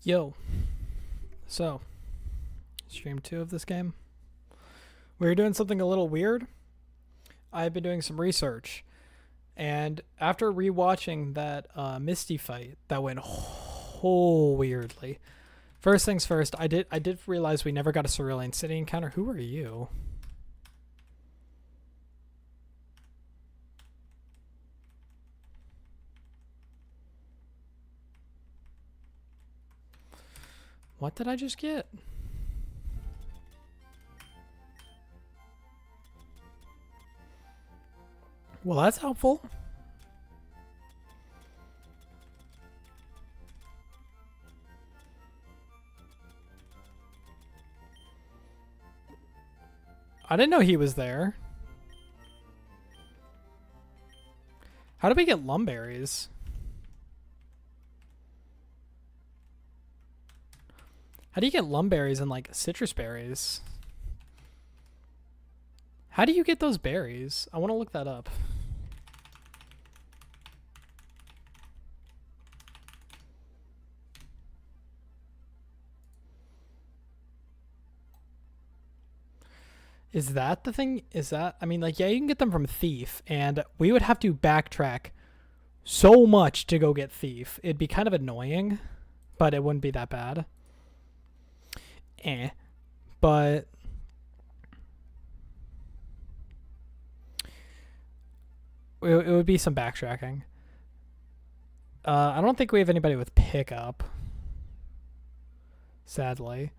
Yo, so, stream 2 of this game. We were doing something a little weird. I've been doing some research, and after rewatching that Misty fight, that went whole weirdly. First things first, I did realize we never got a Cerulean City encounter. Who are you? What did I just get? Well, that's helpful. I didn't know he was there. How did we get lumberries? How do you get lumberries and like citrus berries? How do you get those berries? I want to look that up. Is that the thing? Is that, I mean, like, yeah, you can get them from Thief, and we would have to backtrack so much to go get Thief. It'd be kind of annoying, but it wouldn't be that bad. But it would be some backtracking. I don't think we have anybody with pickup, sadly.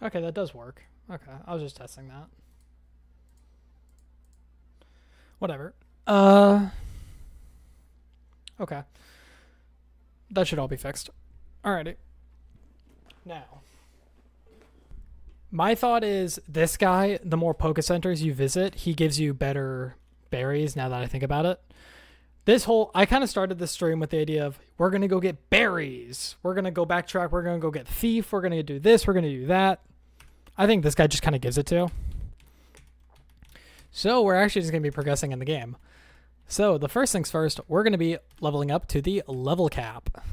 Okay, that does work. Okay, I was just testing that. Whatever. Okay. That should all be fixed. Alrighty. Now, my thought is this guy, the more Poké Centers you visit, he gives you better berries now that I think about it. I kind of started this stream with the idea of we're going to go get berries. We're going to go backtrack. We're going to go get Thief. We're going to do this. We're going to do that. I think this guy just kind of gives it to. So we're actually just going to be progressing in the game. So the first things first, we're going to be leveling up to the level cap.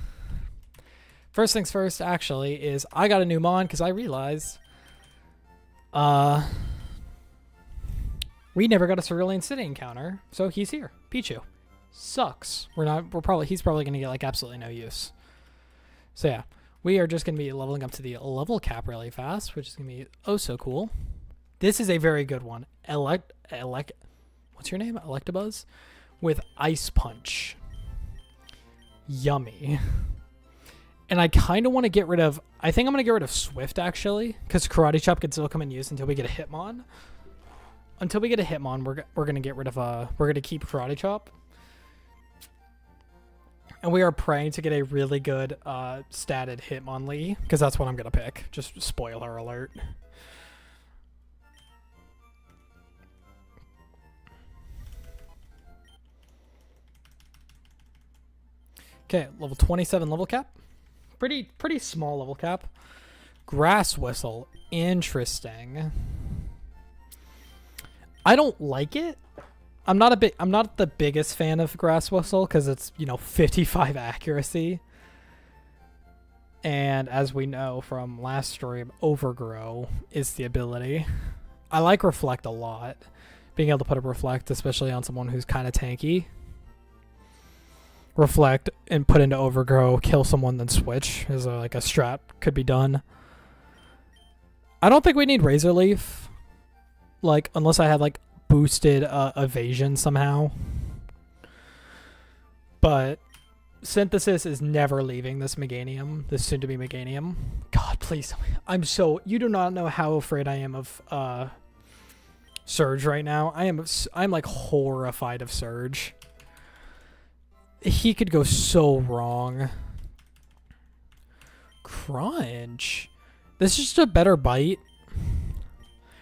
First things first, actually, is I got a new Mon because I realized we never got a Cerulean City encounter. So he's here. Pichu. Sucks. He's probably going to get like absolutely no use. So yeah, we are just going to be leveling up to the level cap really fast, which is going to be oh so cool. This is a very good one. What's your name? Electabuzz with Ice Punch. Yummy. And I kind of want to get rid of, I think I'm going to get rid of Swift actually, because Karate Chop can still come in use until we get a Hitmon. Until we get a Hitmon, we're going to get rid of, we're going to keep Karate Chop. And we are praying to get a really good statted Hitmonlee, because that's what I'm going to pick. Just spoiler alert. Okay, level 27 level cap. Pretty small level cap. Grass Whistle. Interesting. I don't like it. I'm not the biggest fan of Grass Whistle because it's, 55 accuracy. And as we know from last stream, Overgrow is the ability. I like Reflect a lot. Being able to put a Reflect, especially on someone who's kind of tanky. Reflect and put into Overgrow, kill someone, then switch is like a strat could be done. I don't think we need Razor Leaf, like unless I had like boosted evasion somehow. But Synthesis is never leaving this Meganium, this soon-to-be Meganium. God, please, you do not know how afraid I am of Surge right now. I'm like horrified of Surge. He could go so wrong. Crunch. This is just a better bite.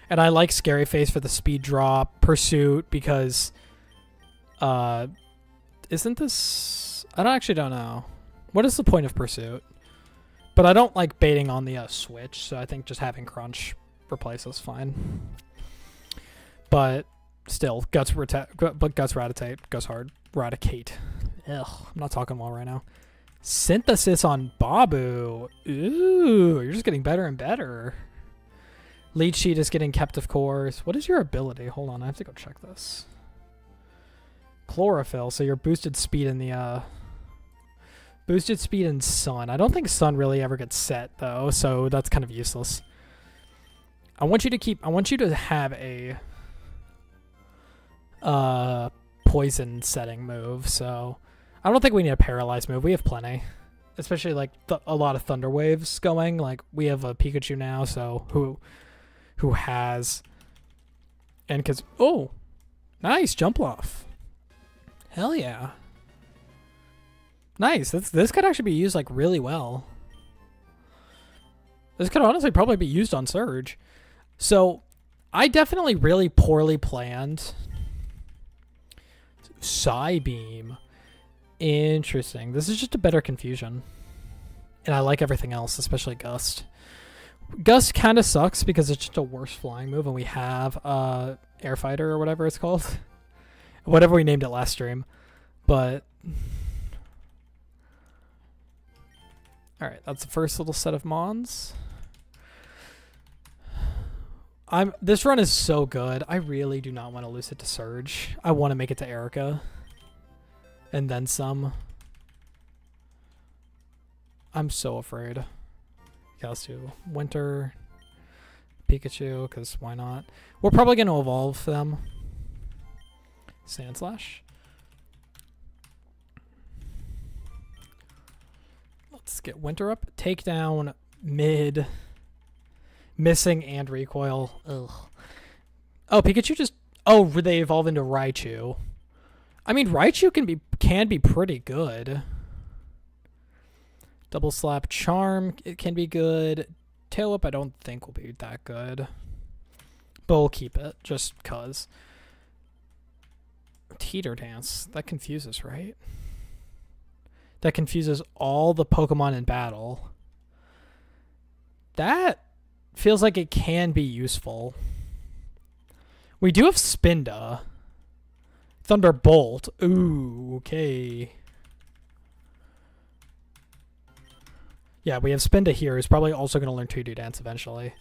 And I like Scary Face for the speed drop. Pursuit because... isn't this... I don't know. What is the point of Pursuit? But I don't like baiting on the switch, so I think just having Crunch replace is fine. But still, Guts Raticate goes hard. Raticate. Ugh, I'm not talking well right now. Synthesis on Babu. Ooh, you're just getting better and better. Lead Sheet is getting kept, of course. What is your ability? Hold on, I have to go check this. Chlorophyll, so your boosted speed in the boosted speed in Sun. I don't think Sun really ever gets set though, so that's kind of useless. I want you to have a poison setting move, so I don't think we need a paralyze move. We have plenty, especially like a lot of Thunder Waves going. Like we have a Pikachu now, so who has, and because nice jump off. Hell yeah. Nice. This could actually be used like really well. This could honestly probably be used on Surge. So I definitely really poorly planned Psybeam. Interesting. This is just a better confusion. And I like everything else, especially Gust. Gust kind of sucks because it's just a worse flying move, and we have Air Fighter or whatever it's called. Whatever we named it last stream. But alright, that's the first little set of Mons. This run is so good. I really do not want to lose it to Surge. I want to make it to Erica. And then some. I'm so afraid. Okay, let's do Winter, Pikachu, because why not? We're probably going to evolve them. Sandslash. Let's get Winter up. Takedown, mid, missing, and recoil. Ugh. Oh, Pikachu just... Oh, they evolve into Raichu. I mean, Raichu can be pretty good. Double Slap Charm, it can be good. Tail Whip I don't think will be that good. But we'll keep it, just cuz. Teeter Dance, that confuses, right? That confuses all the Pokemon in battle. That feels like it can be useful. We do have Spinda. Thunderbolt. Ooh, okay. Yeah, we have Spinda here. He's probably also going to learn 2D Dance eventually.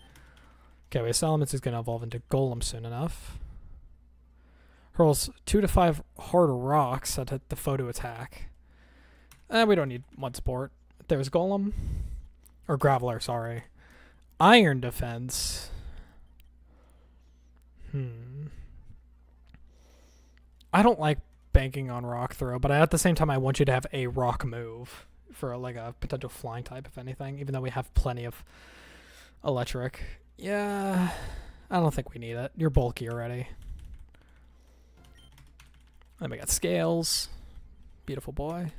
Okay, we have Salamence is going to evolve into Golem soon enough. Hurls 2 to 5 harder rocks at the photo attack. We don't need Mud Sport. There's Golem. Or Graveler, sorry. Iron Defense. I don't like banking on Rock Throw, but at the same time I want you to have a Rock move for like a potential flying type, if anything, even though we have plenty of Electric. Yeah, I don't think we need it. You're bulky already. Then we got Scales. Beautiful boy.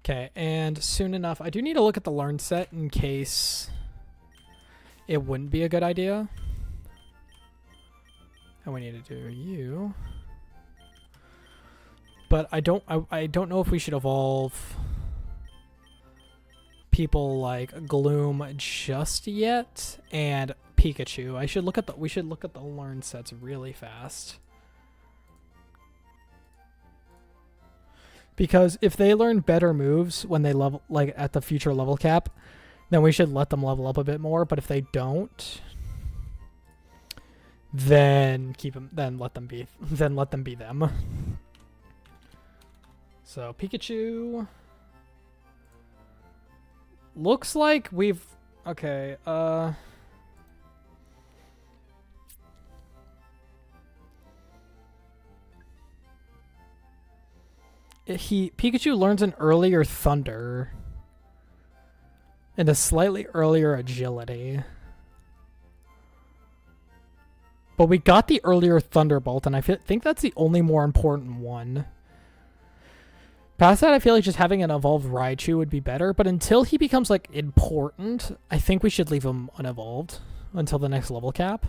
Okay, and soon enough, I do need to look at the learn set in case it wouldn't be a good idea. And we need to do you. But I don't know if we should evolve people like Gloom just yet, and Pikachu. We should look at the learn sets really fast. Because if they learn better moves when they level, like at the future level cap, then we should let them level up a bit more. But if they don't, then keep them. Then let them be. Then let them be them. So Pikachu looks like we've okay. Pikachu learns an earlier Thunder and a slightly earlier Agility. But we got the earlier Thunderbolt, and I think that's the only more important one. Past that, I feel like just having an evolved Raichu would be better, but until he becomes, like, important, I think we should leave him unevolved until the next level cap.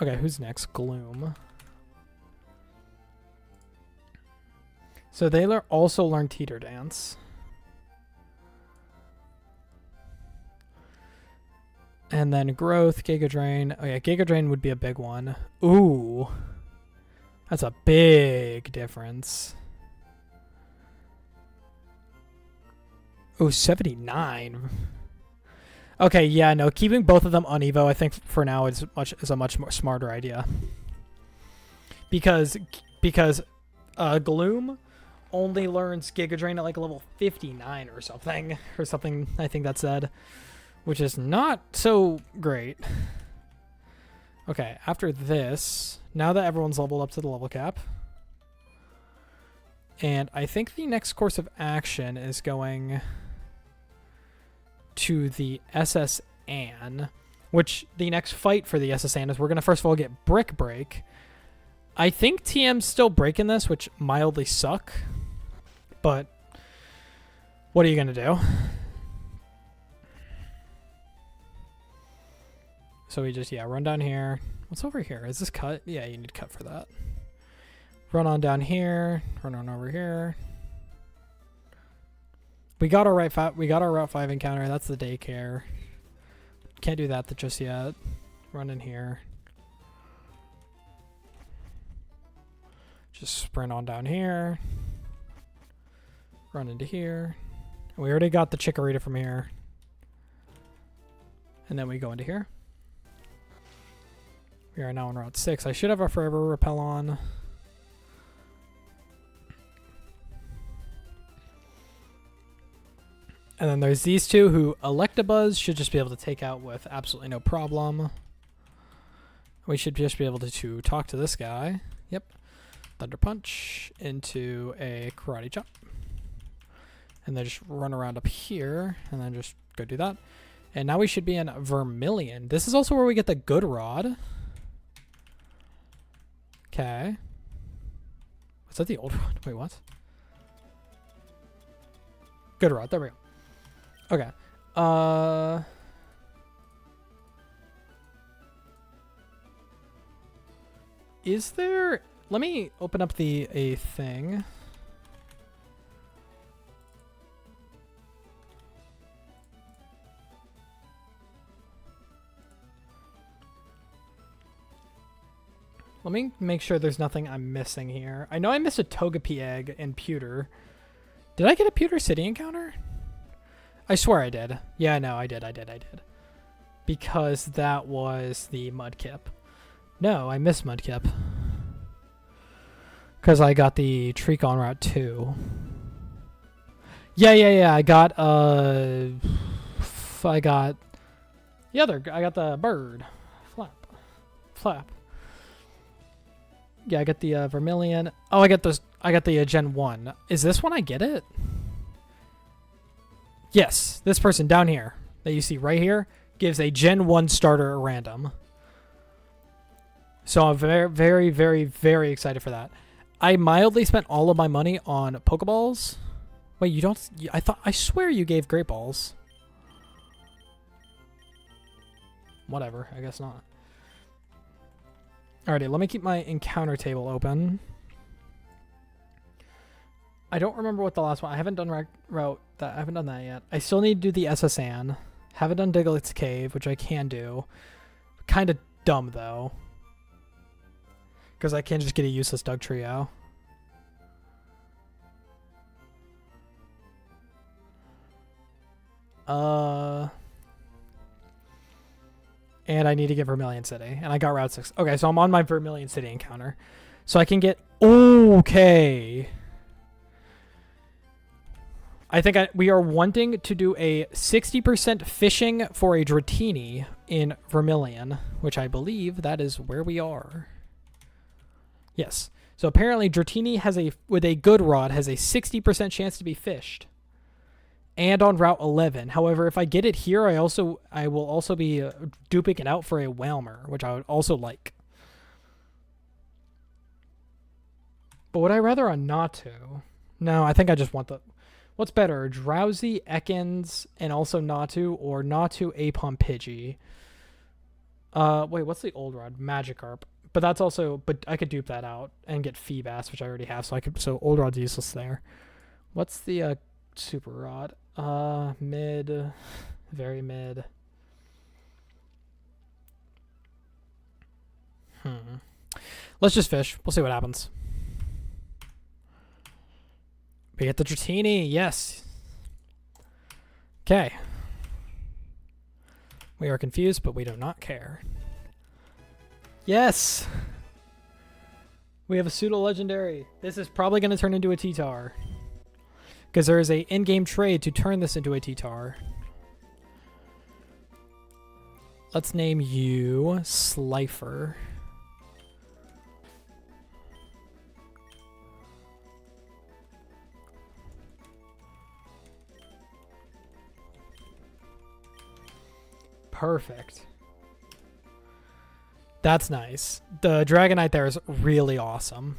Okay, who's next? Gloom. So they also learn Teeter Dance. And then Growth, Giga Drain. Oh yeah, Giga Drain would be a big one. Ooh. That's a big difference. Oh, 79. Okay, yeah, no, keeping both of them on Evo, I think for now is a much more smarter idea. Because Gloom only learns Giga Drain at like level 59 or something. I think that said. Which is not so great. Okay, after this, now that everyone's leveled up to the level cap, and I think the next course of action is going to the SS Ann, which the next fight for the SS Ann is we're going to first of all get Brick Break. I think TM's still breaking this, which mildly suck, but what are you going to do? So we just, run down here. What's over here? Is this cut? Yeah, you need cut for that. Run on down here. Run on over here. We got our Route 5 encounter. That's the daycare. Can't do that just yet. Run in here. Just sprint on down here. Run into here. We already got the Chikorita from here. And then we go into here. We are now on Route 6. I should have a Forever Repel on. And then there's these two who Electabuzz should just be able to take out with absolutely no problem. We should just be able to talk to this guy. Yep. Thunder Punch into a Karate Chop. And then just run around up here and then just go do that. And now we should be in Vermilion. This is also where we get the Good Rod. Okay. Was that the old rod? Wait, what? Good Rod. There we go. Okay. Is there... Let me open up a thing. Let me make sure there's nothing I'm missing here. I know I missed a Togepi egg in Pewter. Did I get a Pewter City encounter? I swear I did. Yeah, no, I did. Because that was the Mudkip. No, I missed Mudkip. Because I got the Treek on Route 2. Yeah. I got the bird. Flap. Yeah, I got the Vermilion. Oh, I got the Gen 1. Is this when I get it? Yes, this person down here that you see right here gives a Gen 1 starter at random. So I'm very, very, very, very excited for that. I mildly spent all of my money on Pokeballs. Wait, you don't... I swear you gave Great Balls. Whatever, I guess not. Alrighty, let me keep my encounter table open. I don't remember what the last one... I haven't done I haven't done that yet. I still need to do the SS Ann. Haven't done Diglett's Cave, which I can do. Kind of dumb, though. Because I can't just get a useless Dugtrio. And I need to get Vermilion City. And I got Route 6. Okay, so I'm on my Vermilion City encounter. So I can get... Okay. I think we are wanting to do a 60% fishing for a Dratini in Vermilion, which I believe that is where we are. Yes. So apparently Dratini has with a good rod, has a 60% chance to be fished. And on Route 11. However, if I get it here, I will also be duping it out for a Whalmer, which I would also like. But would I rather a Natu? No, I think I just want the... What's better, Drowsy, Ekans, and also Natu, or Natu, Apom, Pidgey? Wait, what's the old rod? Magikarp. But that's also... But I could dupe that out and get Feebas, which I already have, so old rod's useless there. What's the super rod? Mid. Very mid. Let's just fish. We'll see what happens. We get the Dratini, yes. Okay. We are confused, but we do not care. Yes! We have a pseudo-legendary. This is probably going to turn into a T-Tar. Because there is a in-game trade to turn this into a T-Tar. Let's name you Slifer. Perfect. That's nice. The Dragonite there is really awesome.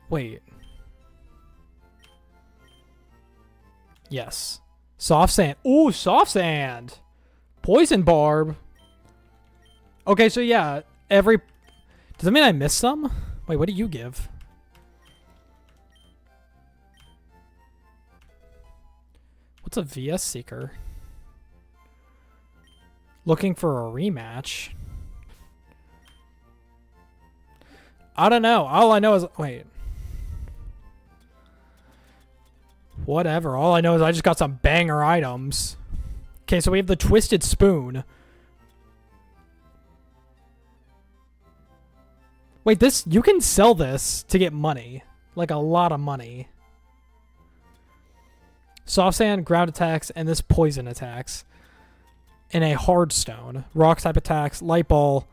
Wait. Yes. Soft Sand. Ooh, Soft Sand. Poison Barb. Okay, so yeah, does that mean I missed some? Wait, what do you give? What's a VS Seeker? Looking for a rematch. I don't know. All I know is... Wait. Whatever. All I know is I just got some banger items. Okay, so we have the Twisted Spoon. Wait, this... You can sell this to get money. Like a lot of money. Soft Sand, ground attacks, and this poison attacks. In a hard stone. Rock type attacks, Light Ball,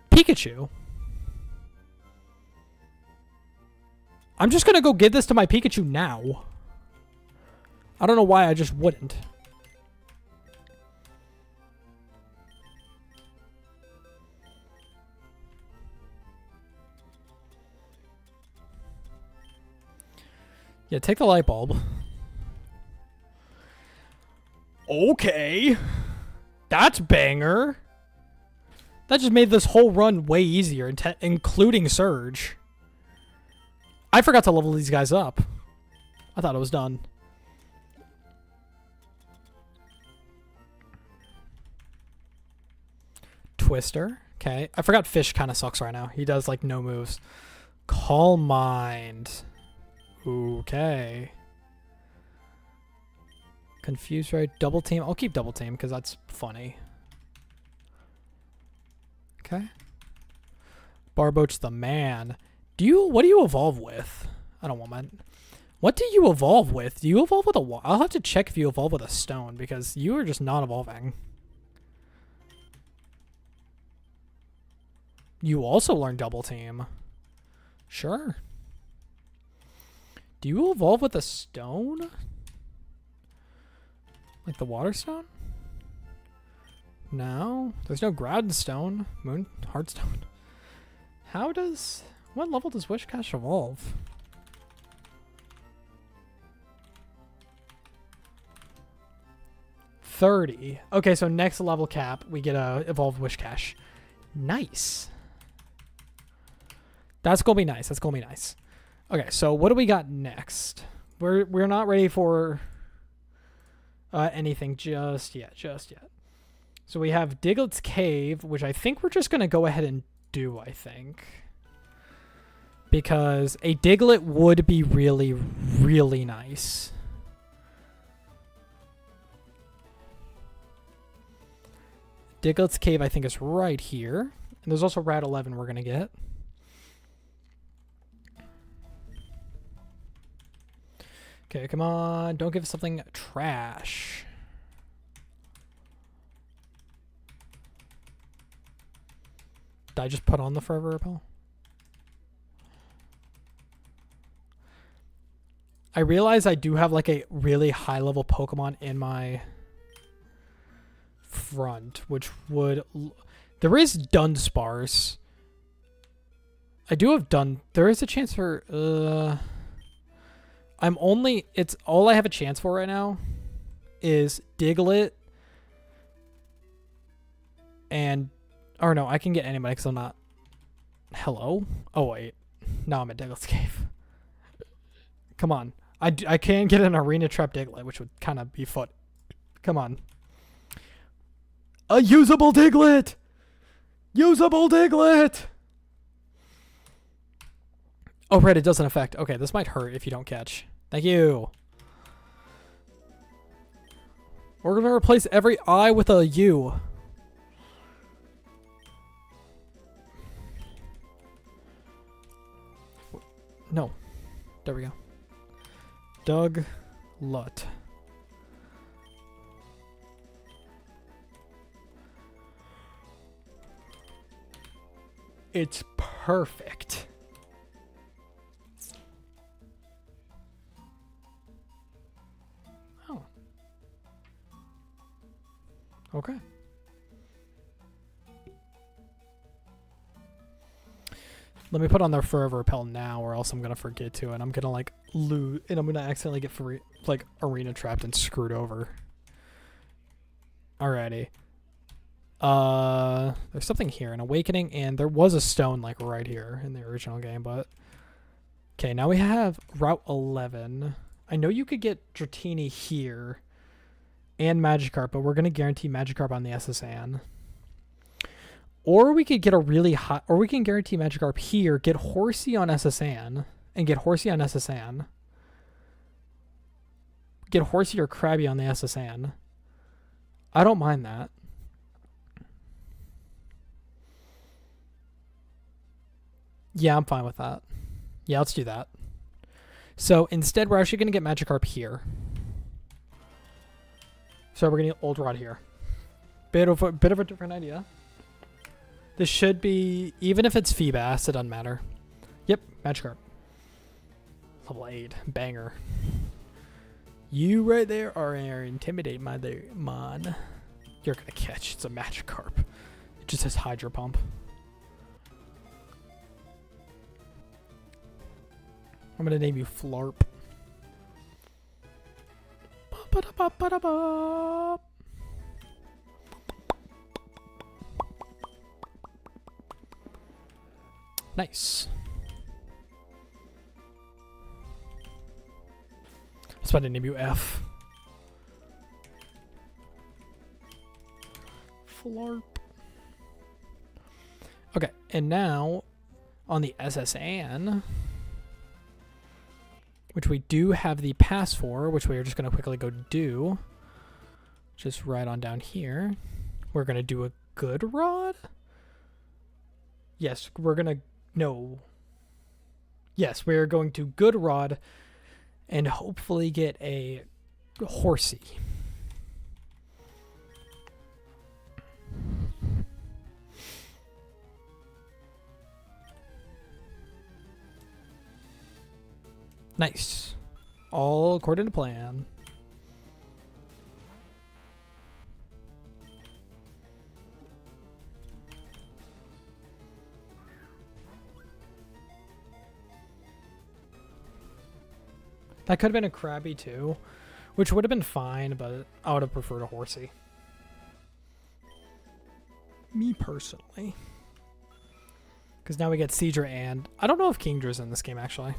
Pikachu. I'm just going to go give this to my Pikachu now. I don't know why I just wouldn't. Yeah, take the Light Bulb. Okay. That's banger. That just made this whole run way easier, including Surge. I forgot to level these guys up. I thought it was done. Twister. Okay. I forgot Fish kind of sucks right now. He does, like, no moves. Calm Mind. Okay. Confused, right? Double Team. I'll keep Double Team because that's funny. Okay. Barboach the man. What do you evolve with? I don't want mine. What do you evolve with? Do you evolve with a... I'll have to check if you evolve with a stone because you are just not evolving. You also learn Double Team. Sure. Do you evolve with a stone? Like the Water Stone? No. There's no Ground Stone. Heartstone. What level does Wishcash evolve? $30. Okay, so next level cap, we get a evolved Wishcash. Nice. That's gonna be nice. That's gonna be nice. Okay, so what do we got next? We're not ready for anything just yet. So we have Diglett's Cave, which I think we're just gonna go ahead and do, I think. Because a Diglett would be really, really nice. Diglett's Cave, I think, is right here. And there's also Rat 11 we're going to get. Okay, come on. Don't give us something trash. Did I just put on the Forever Repel? I realize I do have like a really high level Pokemon in my front, which would... There is Dunsparce. I do have There is a chance for... It's all I have a chance for right now is Diglett and... Or no, I can get anybody because I'm not... Hello? Oh, wait. No, I'm at Diglett's Cave. Come on. I can get an Arena Trap Diglett, which would kind of be foot. Come on. A usable Diglett! Usable Diglett! Oh, right, it doesn't affect. Okay, this might hurt if you don't catch. Thank you. We're going to replace every I with a U. No. There we go. Doug Lutt. It's perfect. Oh. Okay. Let me put on their Forever Repel now, or else I'm gonna forget to, and I'm gonna like lose, and I'm gonna accidentally get like Arena Trapped and screwed over. Alrighty. There's something here, an Awakening, and there was a stone like right here in the original game, but okay, now we have Route 11. I know you could get Dratini here and Magikarp, but we're gonna guarantee Magikarp on the SSN. Or we could get a really hot, or we can guarantee Magikarp here, get Horsey on SSN, and get Horsey on SSN. Get Horsey or Krabby on the SSN. I don't mind that. Yeah, I'm fine with that. Yeah, let's do that. So instead, we're actually going to get Magikarp here. So we're going to get Old Rod here. Bit of a different idea. This should be, even if it's Feebas, it doesn't matter. Yep, Magikarp. Level 8. Banger. You right there are intimidating, mon. You're going to catch. It's a Magikarp. It just has Hydro Pump. I'm going to name you Flarp. Ba-ba-da-ba-ba-da-ba. Nice. I was about to name you F. Flarp. Okay, and now on the SSN, which we do have the pass for, which we are just going to quickly go do, just right on down here. We're going to do a Good Rod. Yes, we're going to... No. Yes, we're going to Good Rod and hopefully get a Horsey. Nice. All according to plan. That could have been a Krabby too, which would have been fine, but I would have preferred a Horsey. Me personally. Because now we get Seadra and... I don't know if Kingdra's in this game, actually.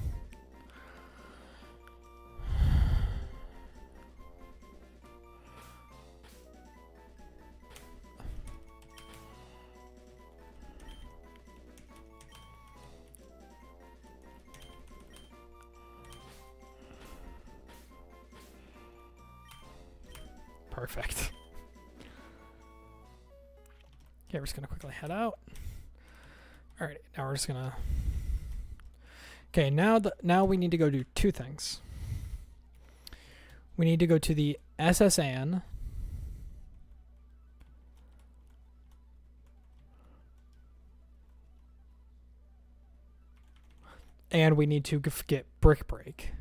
Perfect. Okay, we're just gonna quickly head out. All right, now we're just gonna. Okay, now we need to go do two things. We need to go to the SSN. And we need to get Brick Break.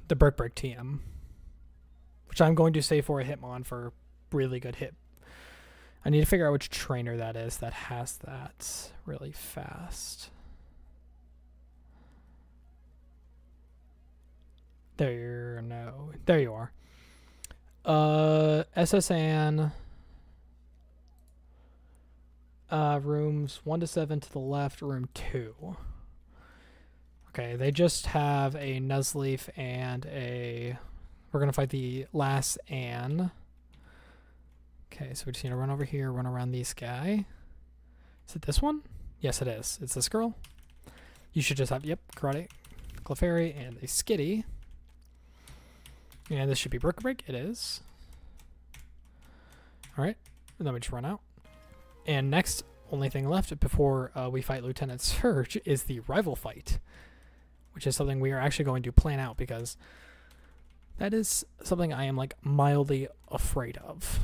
The Brick Break TM. Which I'm going to save for a Hitmon for really good hit. I need to figure out which trainer that is that has that really fast. There you are. SSN. Rooms 1 to 7 to the left, room 2. Okay, they just have a Nuzleaf and a... We're going to fight the last Anne. Okay, so we just need to run over here, run around this guy. Is it this one? Yes, it is. It's this girl. You should just have, yep, Karate, Clefairy, and a Skitty. And this should be Brick Break. It is. Alright, and then we just run out. And next, only thing left before we fight Lieutenant Surge is the rival fight, which is something we are actually going to plan out because that is something I am like mildly afraid of.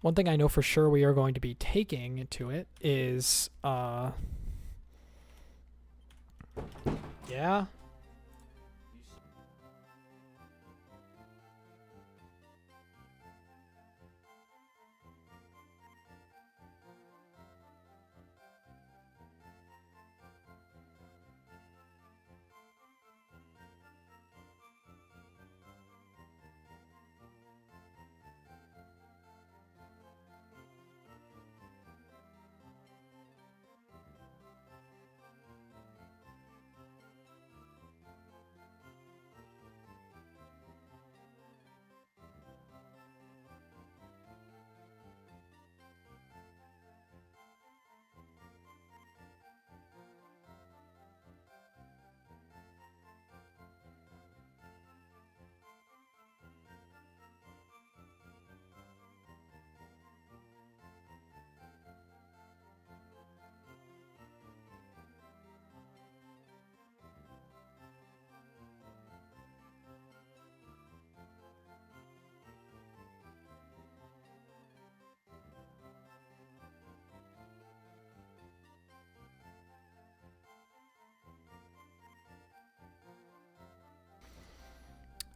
One thing I know for sure we are going to be taking to it is, yeah.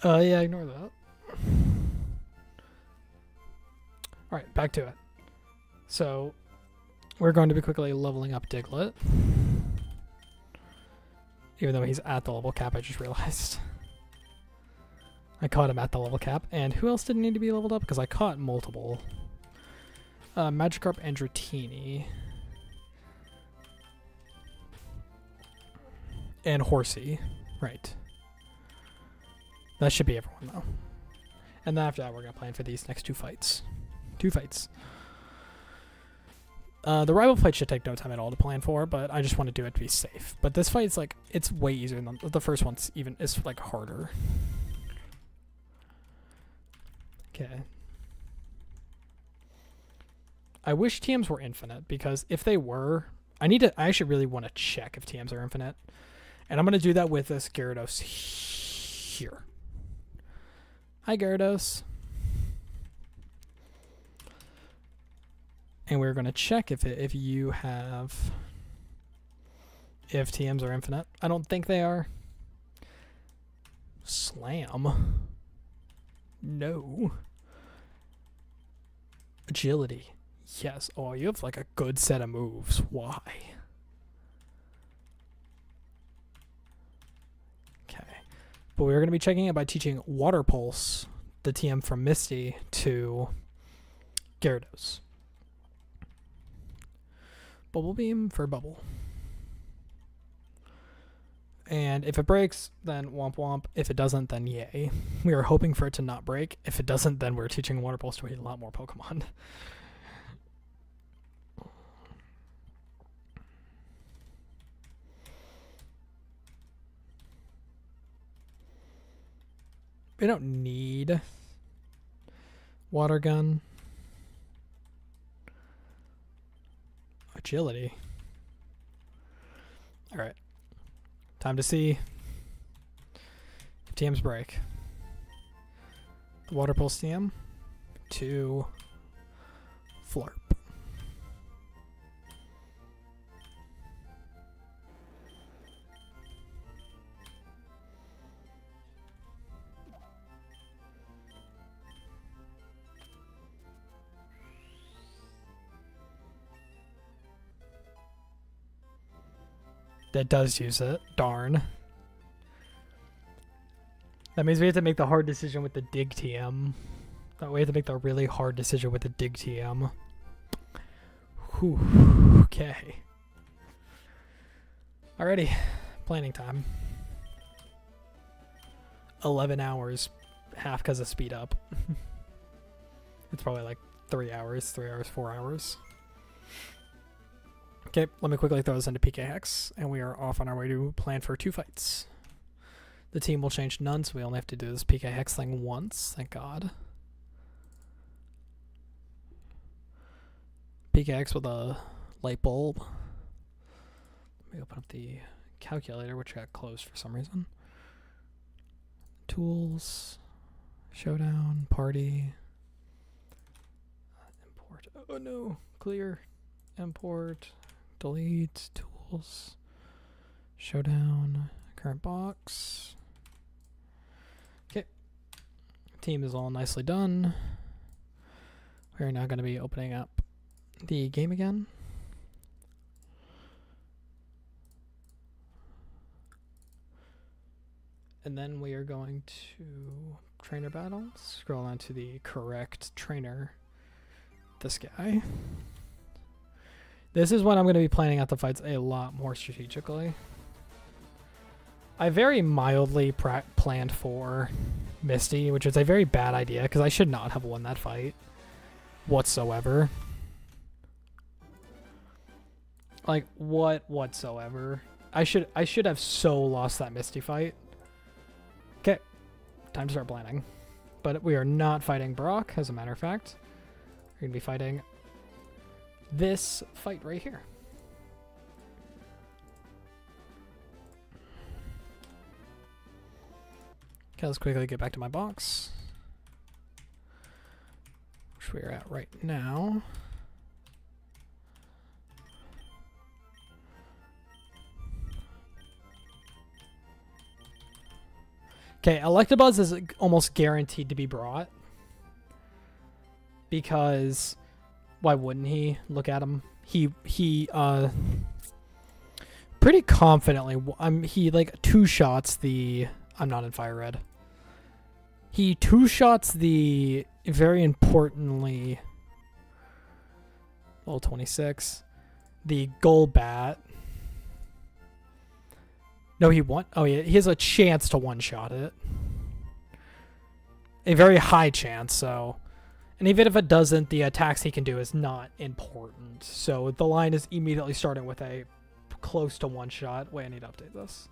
Yeah, ignore that. Alright, back to it. So, we're going to be quickly leveling up Diglett. Even though he's at the level cap, I just realized. I caught him at the level cap. And who else didn't need to be leveled up? Because I caught multiple. Magikarp and Dratini. And Horsey. Right. That should be everyone, though. And then after that, we're going to plan for these next two fights. The rival fight should take no time at all to plan for, but I just want to do it to be safe. But this fight's like, it's way easier than the first one's even, it's like harder. Okay. I wish TMs were infinite, because if they were, I actually really want to check if TMs are infinite. And I'm going to do that with this Gyarados here. Hi, Gyarados. And we're going to check if TMs are infinite. I don't think they are. Slam. No. Agility. Yes. Oh, you have like a good set of moves. Why? Okay. But we're going to be checking it by teaching Water Pulse, the TM from Misty, to Gyarados. Bubble Beam for Bubble. And if it breaks, then womp womp. If it doesn't, then yay. We are hoping for it to not break. If it doesn't, then we're teaching Water Pulse to a lot more Pokemon. We don't need water gun. Agility. Alright. Time to see if TMs break. The water pulse TM to Flurp. That does use it. Darn. That means we have to make the hard decision with the dig TM. That we have to make the really hard decision with the dig TM. Whew. Okay. Alrighty. Planning time. 11 hours. Half because of speed up. It's probably like 3 hours, 4 hours. Okay, let me quickly throw this into PK Hex, and we are off on our way to plan for 2 fights. The team will change none, so we only have to do this PK Hex thing once, thank God. PK Hex with a light bulb. Let me open up the calculator, which got closed for some reason. Tools, showdown, party, import. Oh no, clear, import. Delete, tools, showdown, current box. Okay, team is all nicely done. We're now going to be opening up the game again. And then we are going to trainer battles. Scroll on to the correct trainer. This guy. This is when I'm going to be planning out the fights a lot more strategically. I very mildly planned for Misty, which is a very bad idea because I should not have won that fight whatsoever. Like, whatsoever. I should have so lost that Misty fight. Okay, time to start planning. But we are not fighting Brock, as a matter of fact. We're going to be fighting this fight right here. Okay, let's quickly get back to my box, which we are at right now. Okay, Electabuzz is almost guaranteed to be brought because why wouldn't he? Look at him. He pretty confidently he like two-shots the I'm not in fire red. He two-shots the very importantly level 26 the Golbat. No, he won. Oh yeah, he has a chance to one-shot it. A very high chance, so. And even if it doesn't, the attacks he can do is not important. So the line is immediately starting with a close to one shot. Wait, I need to update this.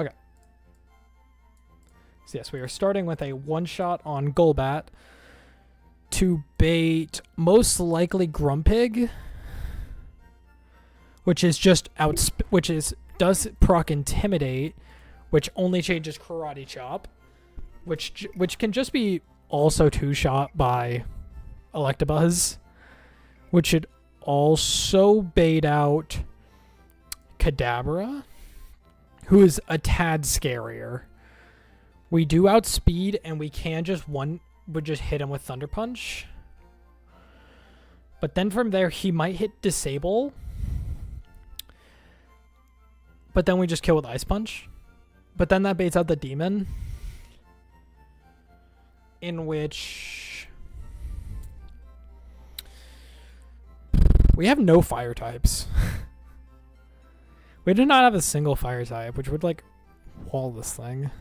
Okay. So yes, we are starting with a one shot on Golbat to bait most likely Grumpig, which is just does proc Intimidate, which only changes Karate Chop, which can just be also two-shot by Electabuzz, which should also bait out Kadabra, who is a tad scarier. We do outspeed, and we can just hit him with Thunder Punch. But then from there, he might hit Disable. But then we just kill with Ice Punch. But then that baits out the Demon. In which we have no fire types. We do not have a single fire type, which would like wall this thing.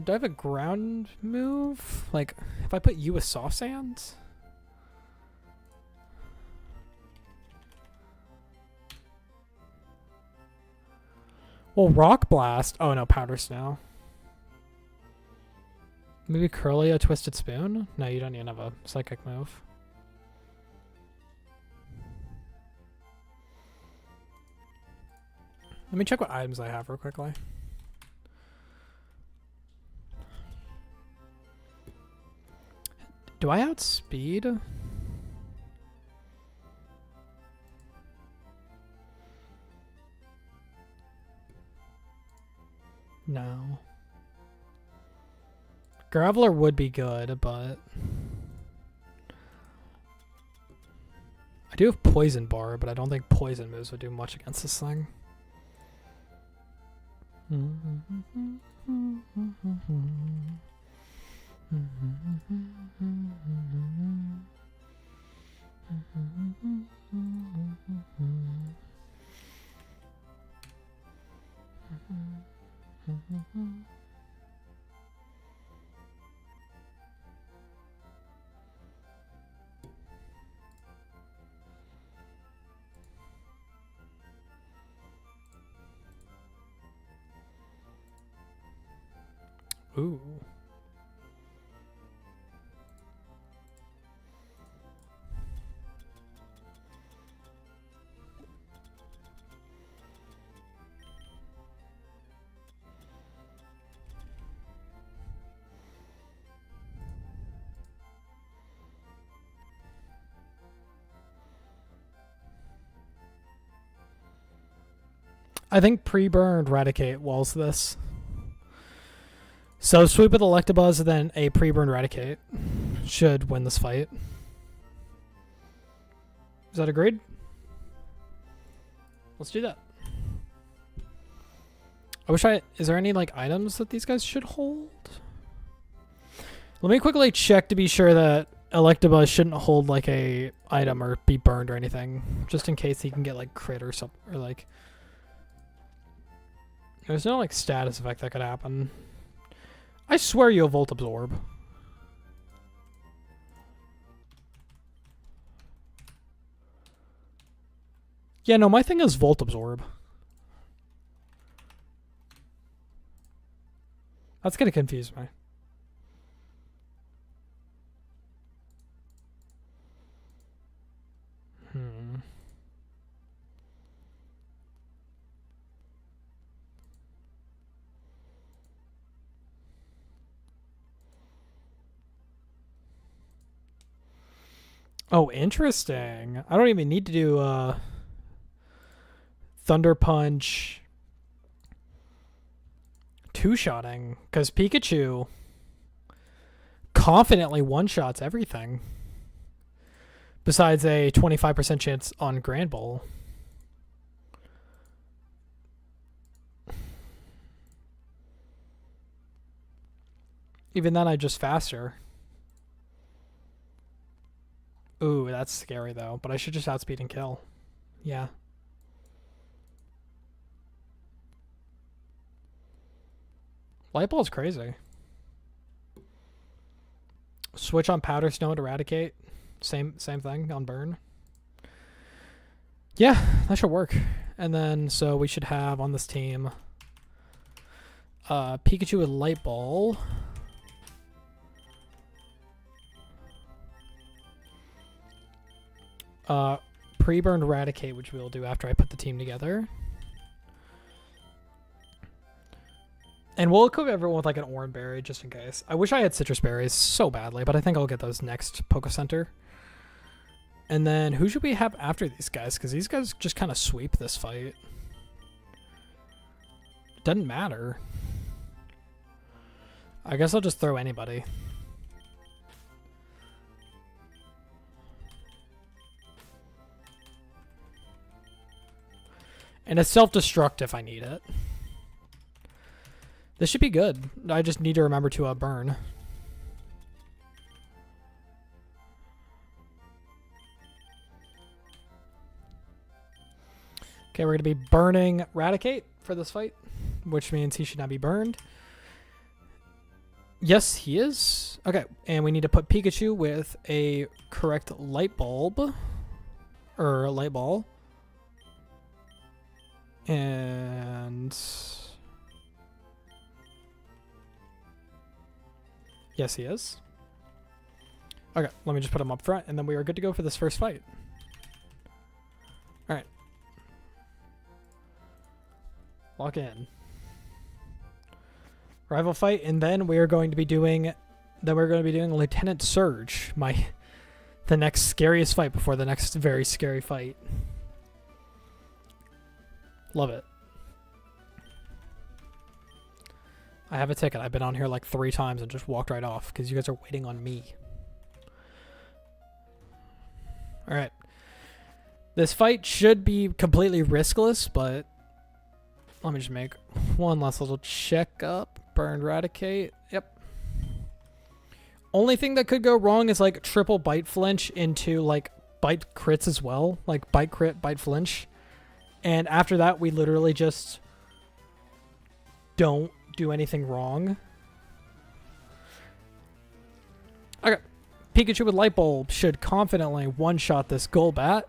Do I have a ground move? Like, if I put you with soft sands? Well, rock blast. Oh no, powder snow. Maybe Curly a twisted spoon? No, you don't even have a psychic move. Let me check what items I have real quickly. Do I outspeed? No. Graveler would be good, but I do have Poison Bar, but I don't think poison moves would do much against this thing. Ooh. I think pre-burned Raticate walls this. So sweep with Electabuzz, then a pre-burned Raticate should win this fight. Is that agreed? Let's do that. Is there any like items that these guys should hold? Let me quickly check to be sure that Electabuzz shouldn't hold like a item or be burned or anything, just in case he can get like crit or something, or like there's no like status effect that could happen. I swear you have Volt Absorb. Yeah, no, my thing is Volt Absorb. That's gonna confuse me. Oh, interesting. I don't even need to do Thunder Punch two-shotting, because Pikachu confidently one-shots everything. Besides a 25% chance on Grand Ball. Even then, I just faster. Ooh, that's scary though. But I should just outspeed and kill. Yeah. Light Ball's crazy. Switch on Powder Snow to Eradicate. Same thing on Burn. Yeah, that should work. And then, so we should have on this team Pikachu with Light Ball. Pre-burned Eradicate, which we'll do after I put the team together. And we'll equip everyone with like an Oran Berry just in case. I wish I had Citrus Berries so badly, but I think I'll get those next Poke Center. And then who should we have after these guys? Because these guys just kind of sweep this fight. Doesn't matter. I guess I'll just throw anybody. And it's self-destruct if I need it. This should be good. I just need to remember to burn. Okay, we're going to be burning Raticate for this fight, which means he should not be burned. Yes, he is. Okay, and we need to put Pikachu with a correct light bulb. Or light ball. And... yes, he is. Okay, let me just put him up front, and then we are good to go for this first fight. Alright. Lock in. Rival fight, and then we are going to be doing... Lieutenant Surge, the next scariest fight before the next very scary fight. Love it. I have a ticket. I've been on here like 3 times and just walked right off because you guys are waiting on me. Alright. This fight should be completely riskless, but let me just make one last little check up. Burn, eradicate. Yep. Only thing that could go wrong is like triple bite flinch into like bite crits as well. Like bite crit, bite flinch. And after that, we literally just don't do anything wrong. Okay. Pikachu with Light Bulb should confidently one-shot this Golbat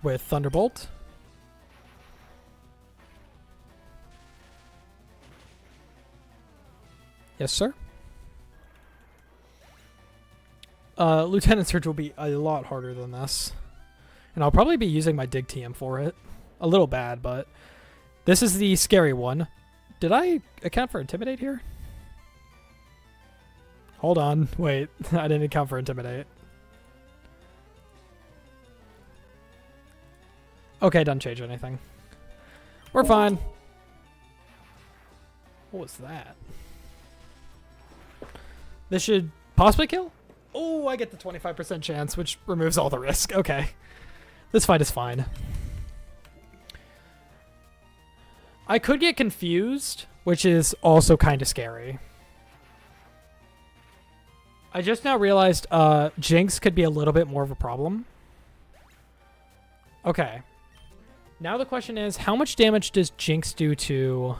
with Thunderbolt. Yes, sir. Lieutenant Surge will be a lot harder than this. And I'll probably be using my Dig TM for it. A little bad, but this is the scary one. Did I account for Intimidate here? Hold on. Wait. I didn't account for Intimidate. Okay, doesn't change anything. We're fine. What was that? This should possibly kill? Oh, I get the 25% chance, which removes all the risk. Okay. This fight is fine. I could get confused, which is also kind of scary. I just now realized Jinx could be a little bit more of a problem. Okay. Now the question is, how much damage does Jinx do to...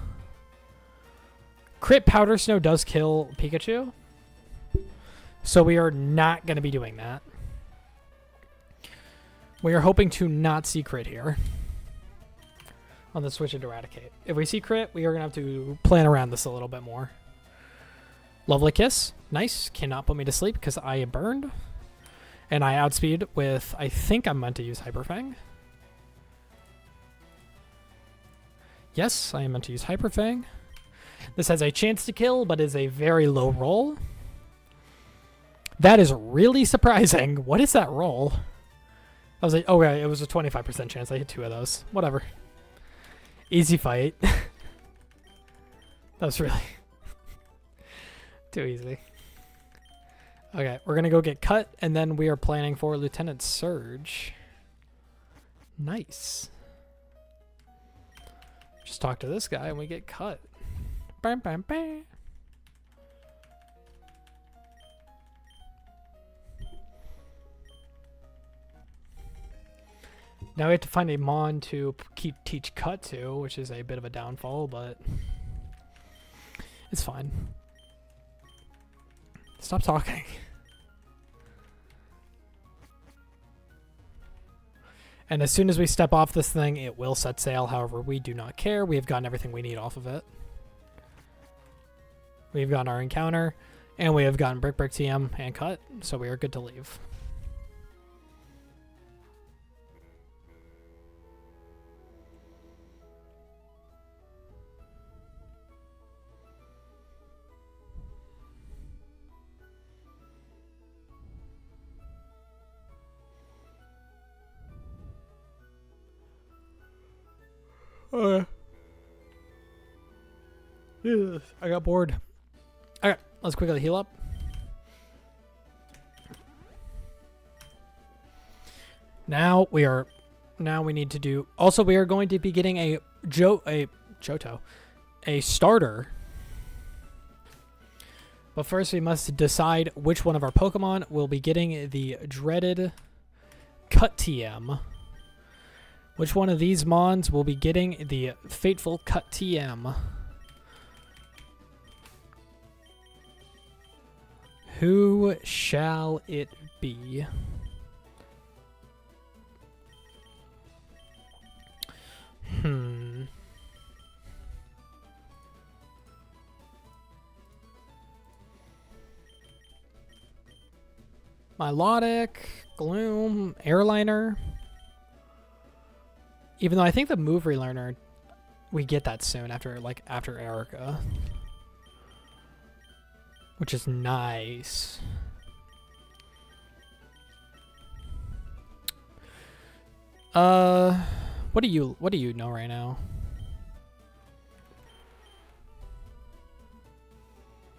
Crit Powder Snow does kill Pikachu. So we are not going to be doing that. We are hoping to not see crit here. On the switch into Eradicate. If we see crit, we are going to have to plan around this a little bit more. Lovely Kiss. Nice. Cannot put me to sleep because I am burned. And I outspeed with, I think I'm meant to use Hyper Fang. Yes, I am meant to use Hyper Fang. This has a chance to kill, but is a very low roll. That is really surprising. What is that roll? I was like, oh yeah, it was a 25% chance. I hit 2 of those. Whatever. Easy fight. That was really too easy. Okay, we're going to go get cut, and then we are planning for Lieutenant Surge. Nice. Just talk to this guy, and we get cut. Bam, bam, bam. Now we have to find a Mon to teach Cut to, which is a bit of a downfall, but it's fine. Stop talking. And as soon as we step off this thing, it will set sail. However, we do not care. We have gotten everything we need off of it. We've gotten our encounter, and we have gotten Brick Brick TM and Cut, so we are good to leave. Okay. I got bored. Okay, let's quickly heal up. Now we need to do. Also, we are going to be getting a starter. But first, we must decide which one of our Pokemon will be getting the dreaded Cut TM. Which one of these Mons will be getting the fateful Cut TM? Who shall it be? Melodic, Gloom, Airliner. Even though I think the move relearner, we get that soon after Erica. Which is nice. What do you know right now?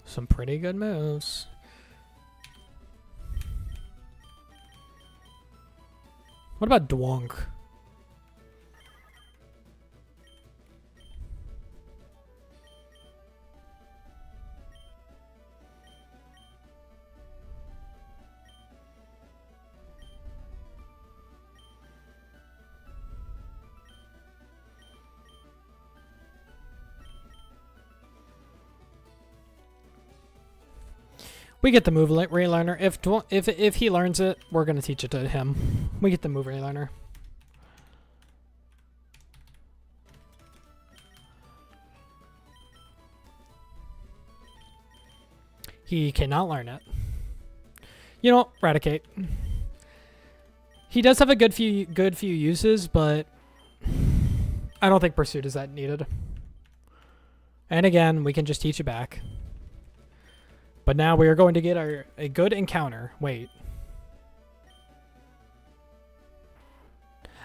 Some pretty good moves. What about Dwonk? We get the move relearner. If he learns it, we're gonna teach it to him. We get the move relearner. He cannot learn it. You know, Eradicate. He does have a good few uses, but I don't think Pursuit is that needed. And again, we can just teach it back. But now we are going to get a good encounter. Wait.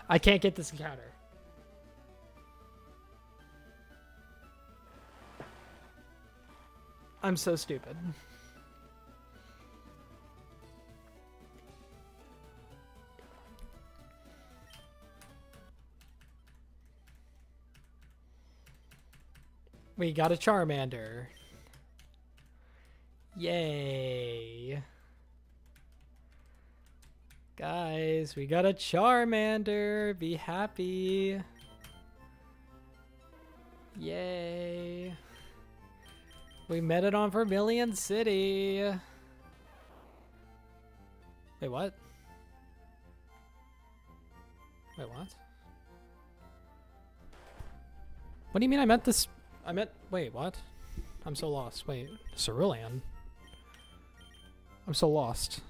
I can't get this encounter. I'm so stupid. We got a Charmander. Yay. Guys, we got a Charmander. Be happy. Yay. We met it on Vermilion City. Wait, what? Wait, what? What do you mean I met this? Wait, what? I'm so lost. Wait, Cerulean? I'm so lost.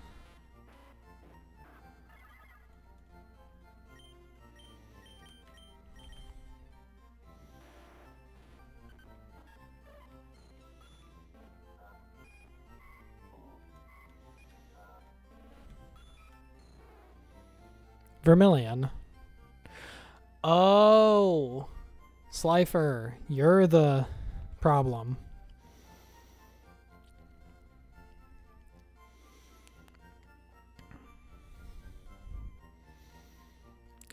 Vermilion. Oh, Slifer, you're the problem.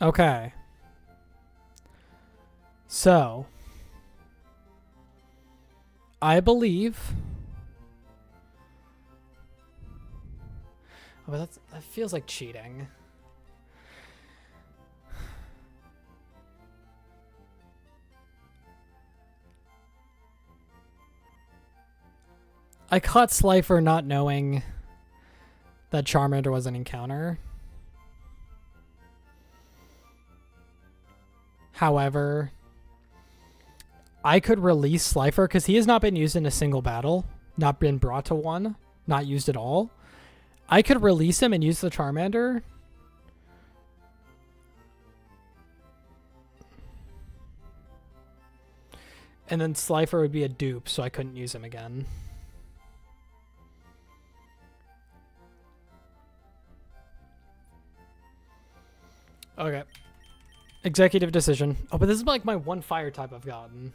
Okay. So, I believe. Oh, but that feels like cheating. I caught Slifer not knowing that Charmander was an encounter. However, I could release Slifer because he has not been used in a single battle, not been brought to one, not used at all. I could release him and use the Charmander. And then Slifer would be a dupe, so I couldn't use him again. Okay. Executive decision. Oh, but this is like my one fire type I've gotten.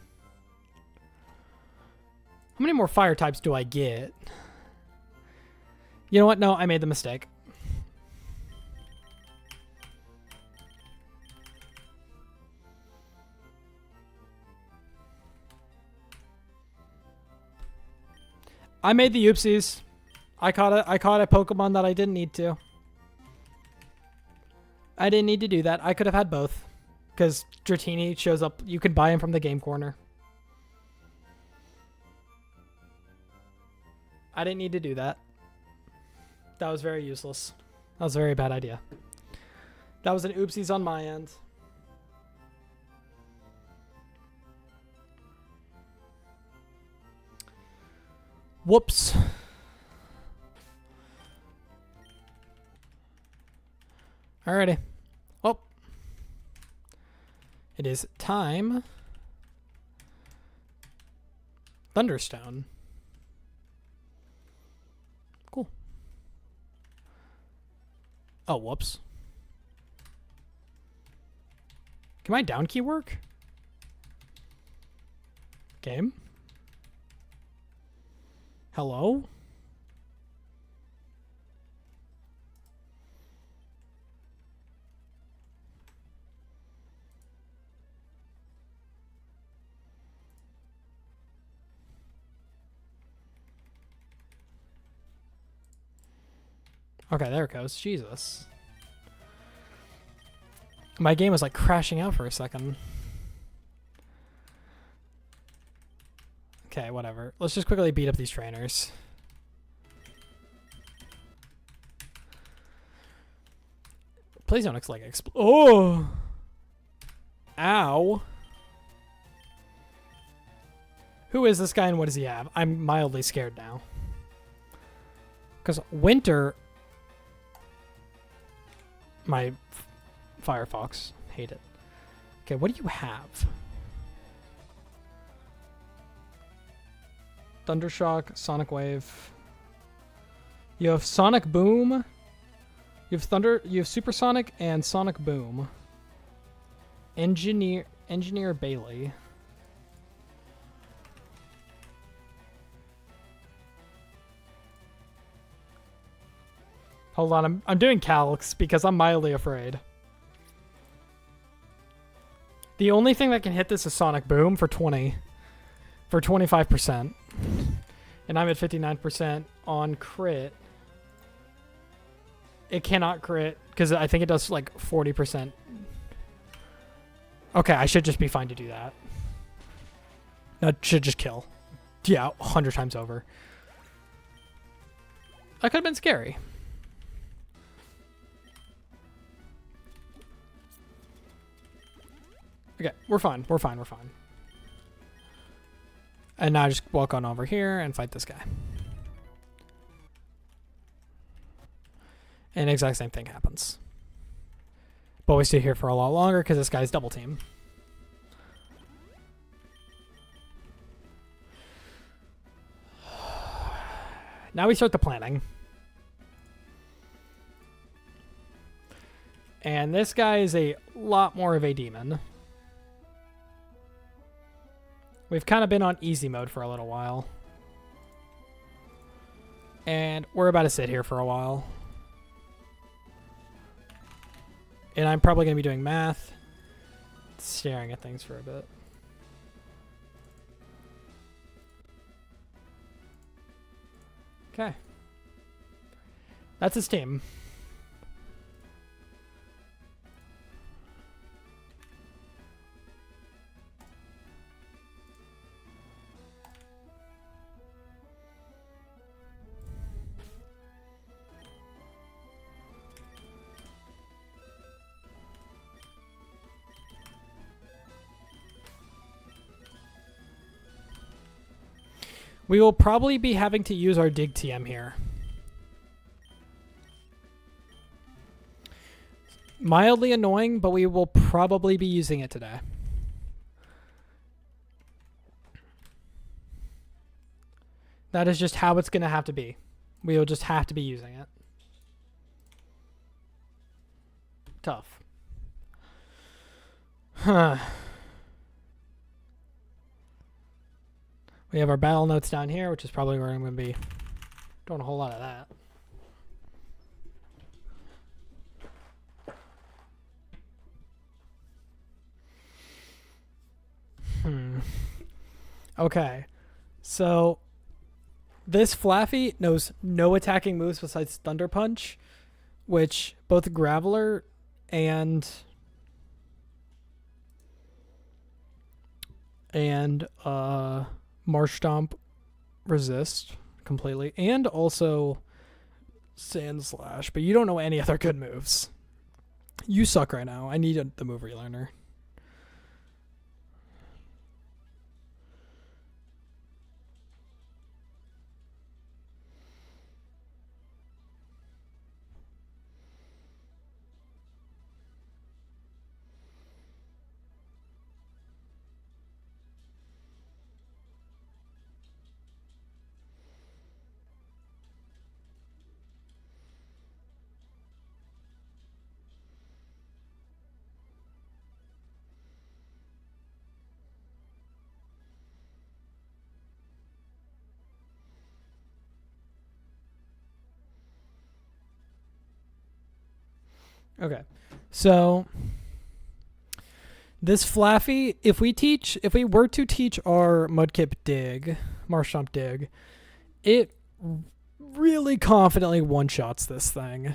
How many more fire types do I get? You know what? No, I made the mistake. I made the oopsies. I caught a Pokemon that I didn't need to. I didn't need to do that. I could have had both. Because Dratini shows up. You can buy him from the game corner. I didn't need to do that. That was very useless. That was a very bad idea. That was an oopsies on my end. Whoops. Alrighty. Oh. It is time. Thunderstone. Cool. Oh, whoops. Can my down key work? Game? Hello? Okay, there it goes. Jesus. My game was like crashing out for a second. Okay, whatever. Let's just quickly beat up these trainers. Please don't like explode. Oh! Ow. Who is this guy and what does he have? I'm mildly scared now. Because Winter... My Firefox. Hate it. Okay, what do you have? Thundershock, Sonic Wave. You have Sonic Boom. You have Supersonic and Sonic Boom. Engineer Bailey. Hold on, I'm doing calcs because I'm mildly afraid. The only thing that can hit this is Sonic Boom for 25%. And I'm at 59% on crit. It cannot crit because I think it does like 40%. Okay, I should just be fine to do that. That should just kill. Yeah, 100 times over. That could have been scary. Okay, we're fine. We're fine. We're fine. And now I just walk on over here and fight this guy. And exact same thing happens. But we stay here for a lot longer because this guy's double team. Now we start the planning. And this guy is a lot more of a demon. We've kind of been on easy mode for a little while. And we're about to sit here for a while. And I'm probably going to be doing math. Staring at things for a bit. Okay. That's his team. We will probably be having to use our dig TM here. Mildly annoying, but we will probably be using it today. That is just how it's going to have to be. We will just have to be using it. Tough. Huh. We have our battle notes down here, which is probably where I'm going to be doing a whole lot of that. Okay. So, this Flaffy knows no attacking moves besides Thunder Punch, which both Graveler and Marsh Stomp resist completely, and also Sand Slash, but you don't know any other good moves. You suck right now. I need the move relearner. Okay, so this Flaffy, if we were to teach our Mudkip dig, Marshtomp dig, it really confidently one-shots this thing.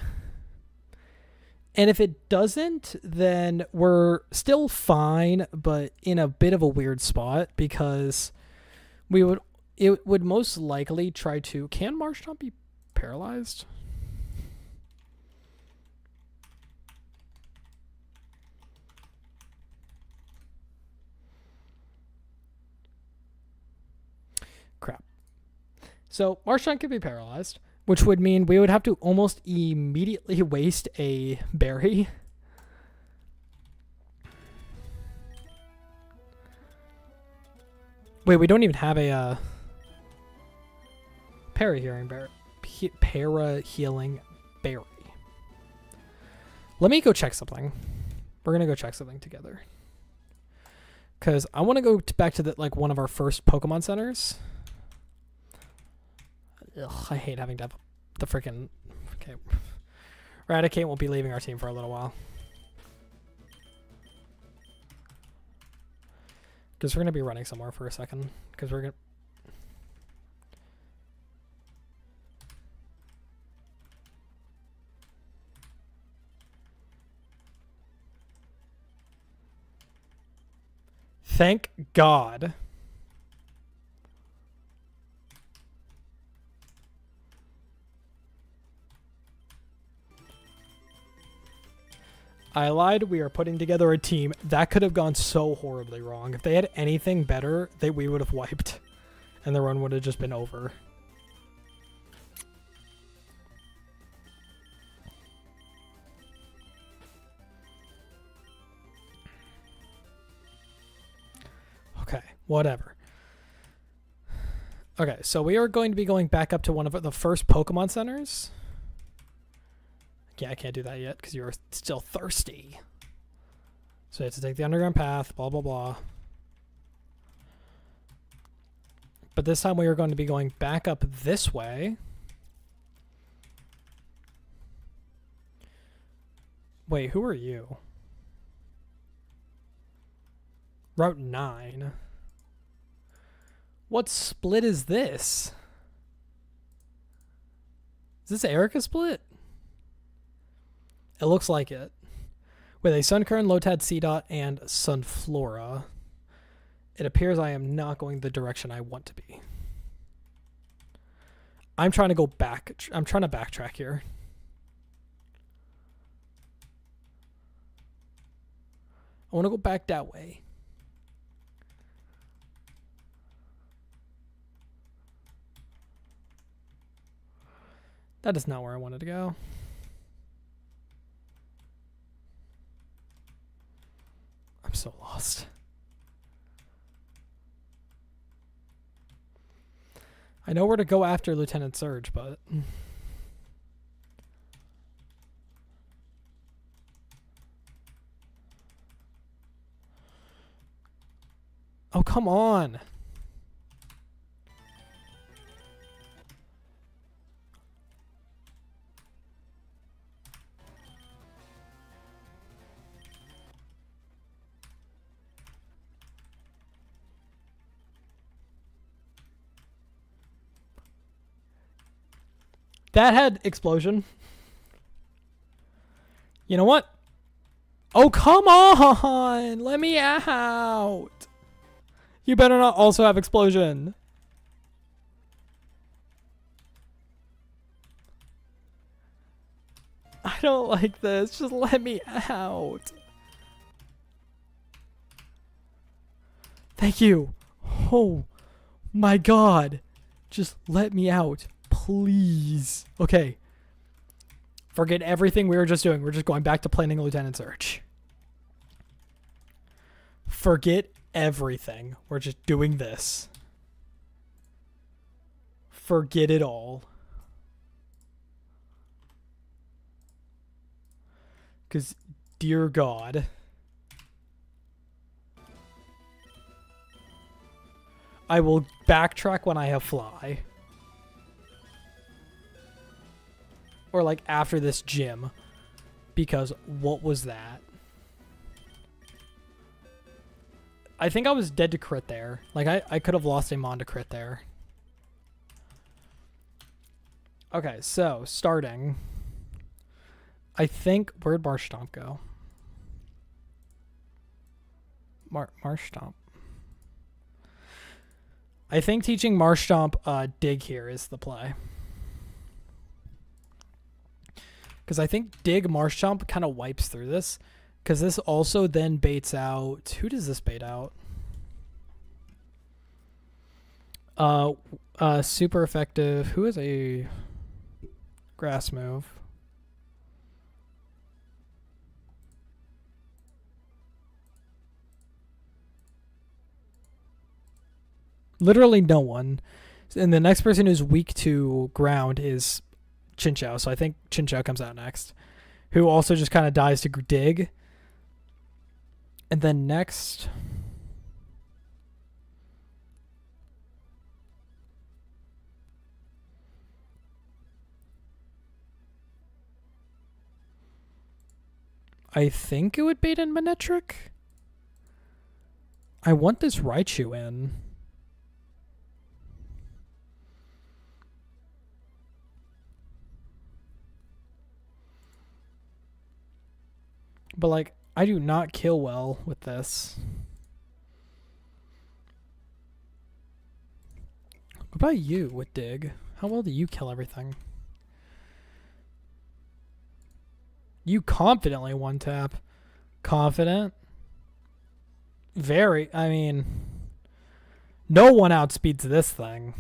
And if it doesn't, then we're still fine, but in a bit of a weird spot because it would most likely try to. Can Marshtomp be paralyzed? Crap. So Marshtomp could be paralyzed, which would mean we would have to almost immediately waste a berry. Wait, we don't even have a para-healing berry. Let me go check something. We're going to go check something together. Because I want to go back to one of our first Pokemon centers. Ugh, I hate having to have the freaking... Okay. Raticate won't be leaving our team for a little while. Because we're going to be running somewhere for a second. Because we're going to... Thank God. I lied. We are putting together a team. That could have gone so horribly wrong. If they had anything better, we would have wiped. And the run would have just been over. Okay, whatever. Okay, so we are going to be going back up to one of the first Pokemon centers. Yeah, I can't do that yet because you're still thirsty. So you have to take the underground path, blah, blah, blah. But this time we are going to be going back up this way. Wait, who are you? Route 9. What split is this? Is this Erica split? It looks like it. With a Sunkern, Lotad, Seedot, and Sunflora. It appears I am not going the direction I want to be. I'm trying to go back. I'm trying to backtrack here. I want to go back that way. That is not where I wanted to go. I'm so lost. I know where to go after Lieutenant Surge, but... Oh, come on. That had explosion. You know what? Oh, come on! Let me out! You better not also have explosion. don't like this. Just let me out. Thank you. Oh my god. Just let me out. Please. Okay. Forget everything we were just doing. We're just going back to planning a lieutenant search. Forget everything. We're just doing this. Forget it all. Because, dear God. I will backtrack when I have fly. Or like after this gym. Because what was that? I think I was dead to crit there. Like I could have lost a mon to crit there. Okay, so starting. I think where'd Marsh Stomp go? Marsh Stomp. I think teaching Marsh Stomp dig here is the play. Because I think dig Marsh Stomp kind of wipes through this. Because this also then baits out... Who does this bait out? Super effective. Who is a grass move? Literally no one. And the next person who's weak to ground is Chinchou. So I think Chinchou comes out next. Who also just kind of dies to dig. And then next... I think it would bait in Manectric. I want this Raichu in. But like, I do not kill well with this. What about you with dig? How well do you kill everything? You confidently one tap. Confident. Very. I mean, no one outspeeds this thing.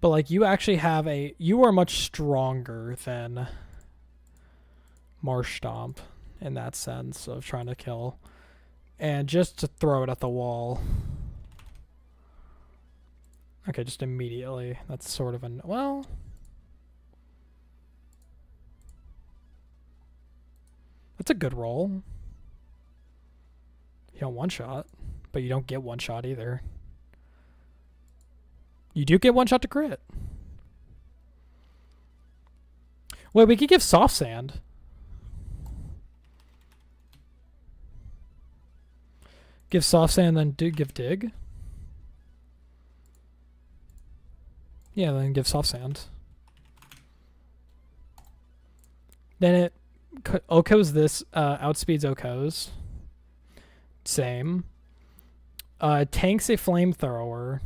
But like you actually have you are much stronger than Marsh Stomp in that sense of trying to kill. And just to throw it at the wall. Okay, just immediately. That's sort of an... Well... That's a good roll. You don't one-shot, but you don't get one-shot either. You do get one-shot to crit. Wait, we could give Soft Sand. Give Soft Sand, then give Dig. Yeah, then give Soft Sand. Then it Oko's this, outspeeds Oko's. Same. Tanks a flamethrower.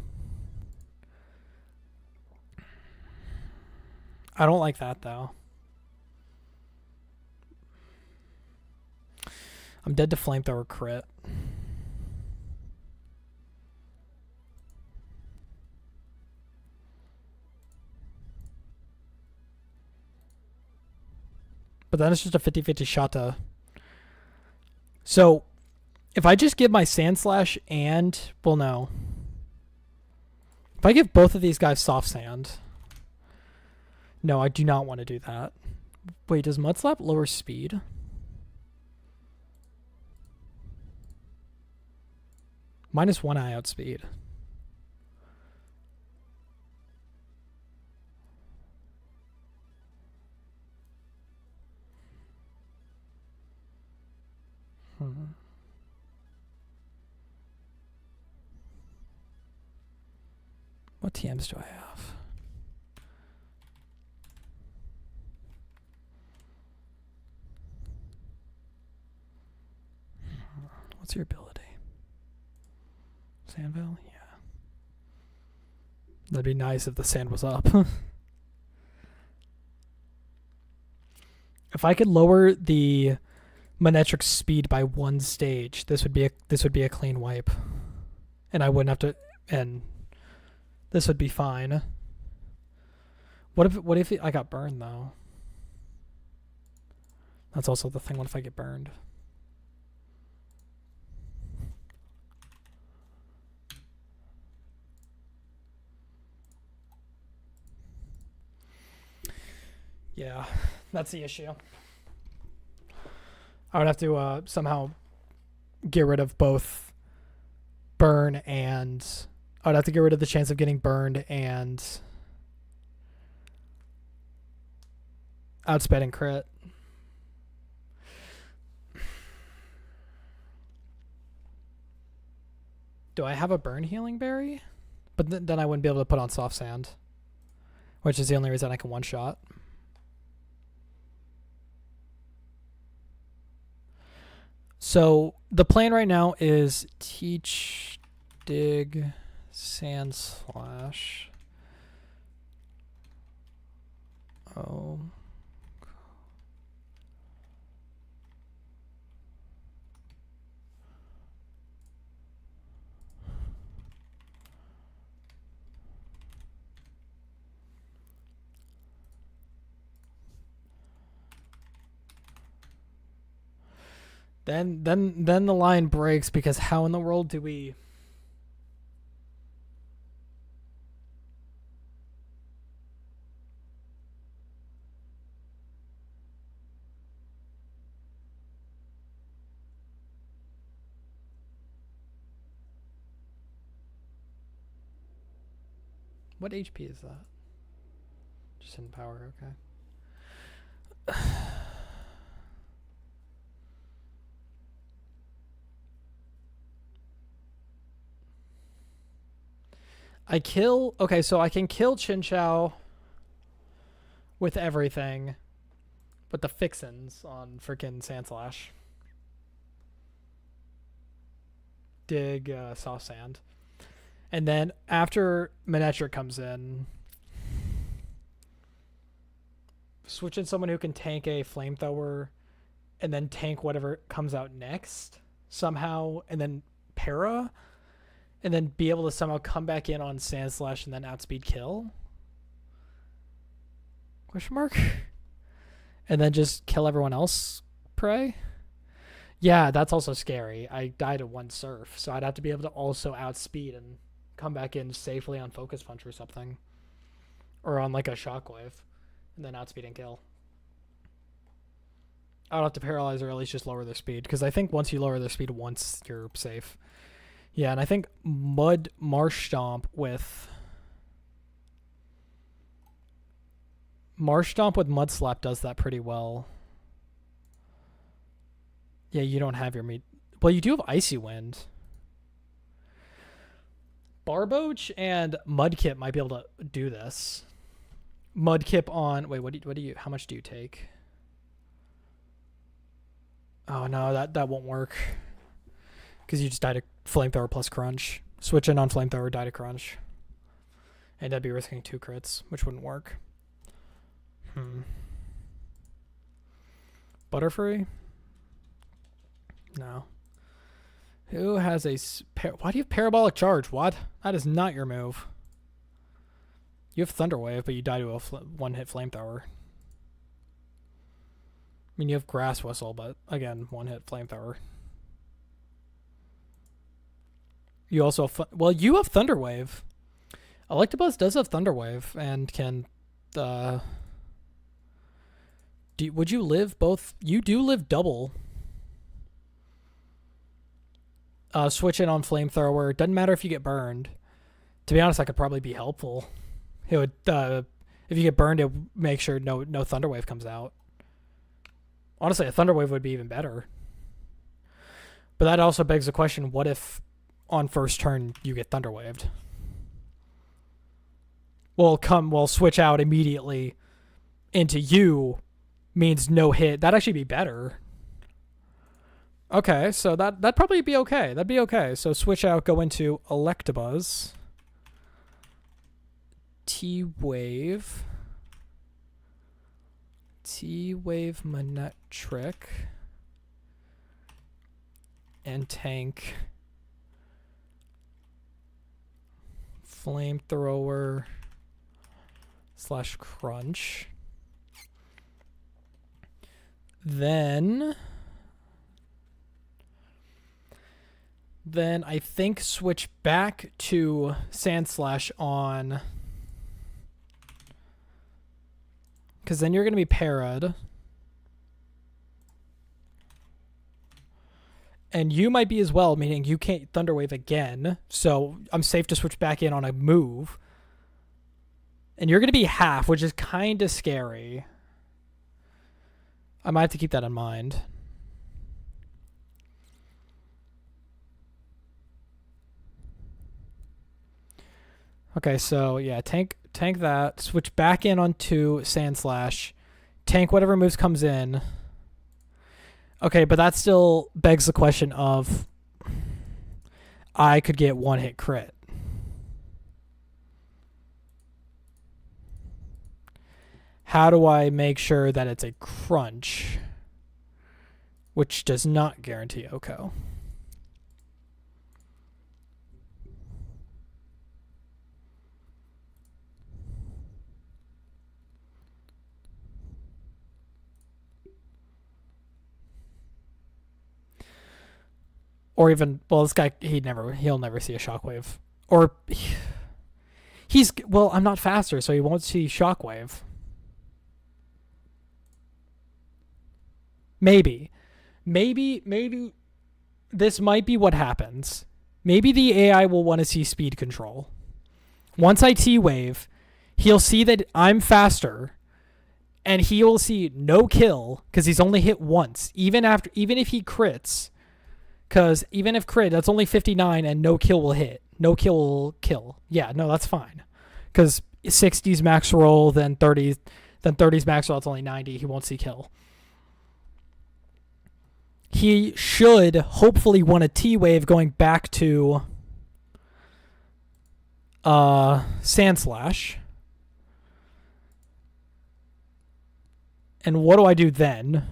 I don't like that though. I'm dead to flamethrower crit. But then it's just a 50-50 shot to... So, if I just give my Sand Slash and... Well, no. If I give both of these guys Soft Sand... No, I do not want to do that. Wait, does Mud Slap lower speed? -1 eye outspeed. What TMs do I have? What's your ability? Sandville? Yeah. That'd be nice if the sand was up. If I could lower the Manectric speed by 1 stage, this would be a clean wipe, and I wouldn't have to. And this would be fine. What if I got burned though? That's also the thing. What if I get burned? Yeah, that's the issue. I would have to somehow get rid of both burn and I would have to get rid of the chance of getting burned and outsped and crit. Do I have a burn healing berry? But then I wouldn't be able to put on soft sand, which is the only reason I can one shot. So the plan right now is teach, dig, sand slash. Oh. Then the line breaks because how in the world do we? What HP is that? Just in power, okay. Okay, so I can kill Chinchou with everything, but the fixins on freaking Sandslash. Dig soft sand. And then after Manectric comes in, switch in someone who can tank a flamethrower and then tank whatever comes out next somehow, and then para. And then be able to somehow come back in on Sandslash and then outspeed kill? Question mark? And then just kill everyone else, pray? Yeah, that's also scary. I died at 1 surf, so I'd have to be able to also outspeed and come back in safely on Focus Punch or something. Or on like a Shockwave. And then outspeed and kill. I'd have to paralyze or at least just lower their speed. Because I think once you lower their speed once, you're safe. Yeah, and I think Marsh Stomp with Mud Slap does that pretty well. Yeah, you don't have your meat. Well, you do have Icy Wind. Barboach and Mudkip might be able to do this. Mudkip on wait, what do you how much do you take? Oh no, that won't work. Because you just died to Flamethrower plus Crunch. Switch in on Flamethrower, die to Crunch. And I'd be risking 2 crits, which wouldn't work. Butterfree? No. Who has a... Why do you have Parabolic Charge? What? That is not your move. You have Thunder Wave, but you die to a one-hit Flamethrower. I mean, you have Grass Whistle, but again, one-hit Flamethrower. You also have... Well, you have Thunder Wave. Electabuzz does have Thunder Wave and can... would you live both? You do live double. Switch in on Flamethrower. Doesn't matter if you get burned. To be honest, that could probably be helpful. It would, if you get burned, it would make sure no Thunder Wave comes out. Honestly, a Thunder Wave would be even better. But that also begs the question, what if on first turn you get Thunder Waved? Well, switch out immediately into you means no hit. That'd actually be better. Okay, so that'd probably be okay. That'd be okay. So switch out, go into Electabuzz. T-Wave. T-Wave Manectric. And tank. Flamethrower / crunch. Then I think switch back to Sandslash on, because then you're going to be para'd. And you might be as well, meaning you can't Thunderwave again. So I'm safe to switch back in on a move. And you're going to be half, which is kind of scary. I might have to keep that in mind. Okay, so yeah, tank that. Switch back in onto Sandslash. Tank whatever moves comes in. Okay, but that still begs the question of I could get one-hit crit. How do I make sure that it's a crunch, which does not guarantee Oko? Or even, well, this guy, he'll never see a Shockwave. Or well, I'm not faster, so he won't see Shockwave. Maybe this might be what happens. Maybe the AI will want to see speed control. Once I T-Wave, he'll see that I'm faster, and he will see no kill, because he's only hit once. Even if he crits, because even if crit, that's only 59 and no kill will hit. No kill will kill. Yeah, no, that's fine. Because 60's max roll, then 30's max roll, it's only 90. He won't see kill. He should hopefully want a T-Wave going back to Sandslash. And what do I do then?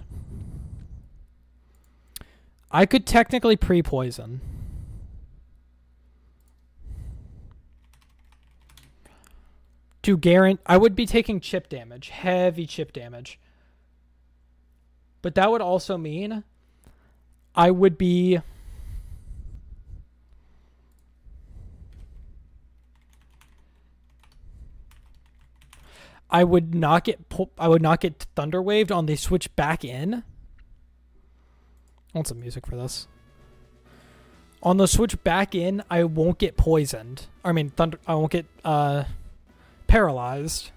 I could technically pre-poison. To guarantee, I would be taking chip damage, heavy chip damage. But that would also mean I would be I would not get Thunderwaved on the switch back in. I want some music for this. On the switch back in, I won't get poisoned. I won't get paralyzed.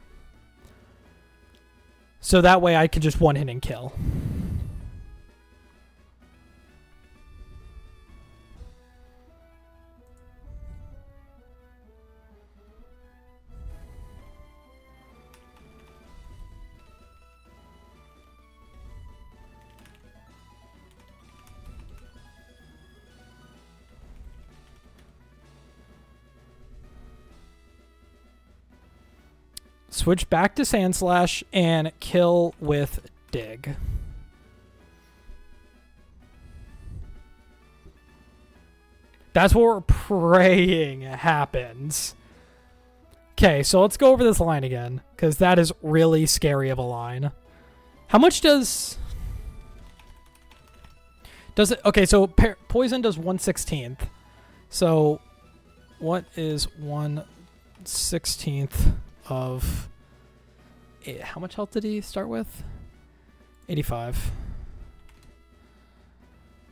So that way I can just one hit and kill. Switch back to Sandslash and kill with Dig. That's what we're praying happens. Okay, so let's go over this line again, because that is really scary of a line. How much does it... Okay, so Poison does 1/16. So what is 1/16 of... How much health did he start with? 85.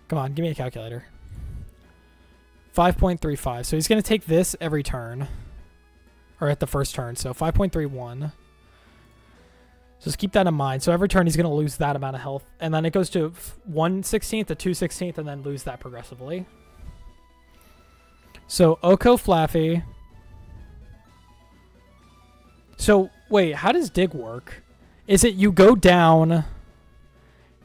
Come on, give me a calculator. 5.35. So he's going to take this every turn. Or at the first turn. So 5.31. Just keep that in mind. So every turn he's going to lose that amount of health. And then it goes to 1/16 to 2/16 and then lose that progressively. So Oko Flaffy. So wait, how does Dig work? Is it you go down,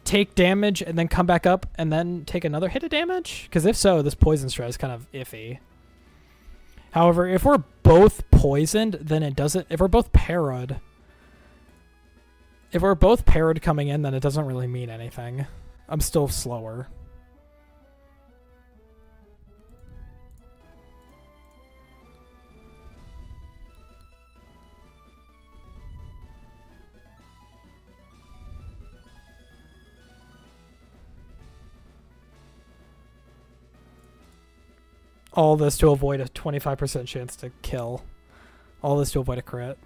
take damage, and then come back up, and then take another hit of damage? Because if so, this poison strat is kind of iffy. However, if we're both poisoned, then it doesn't... If we're both parried... If we're both parried coming in, then it doesn't really mean anything. I'm still slower. All this to avoid a 25% chance to kill. All this to avoid a crit.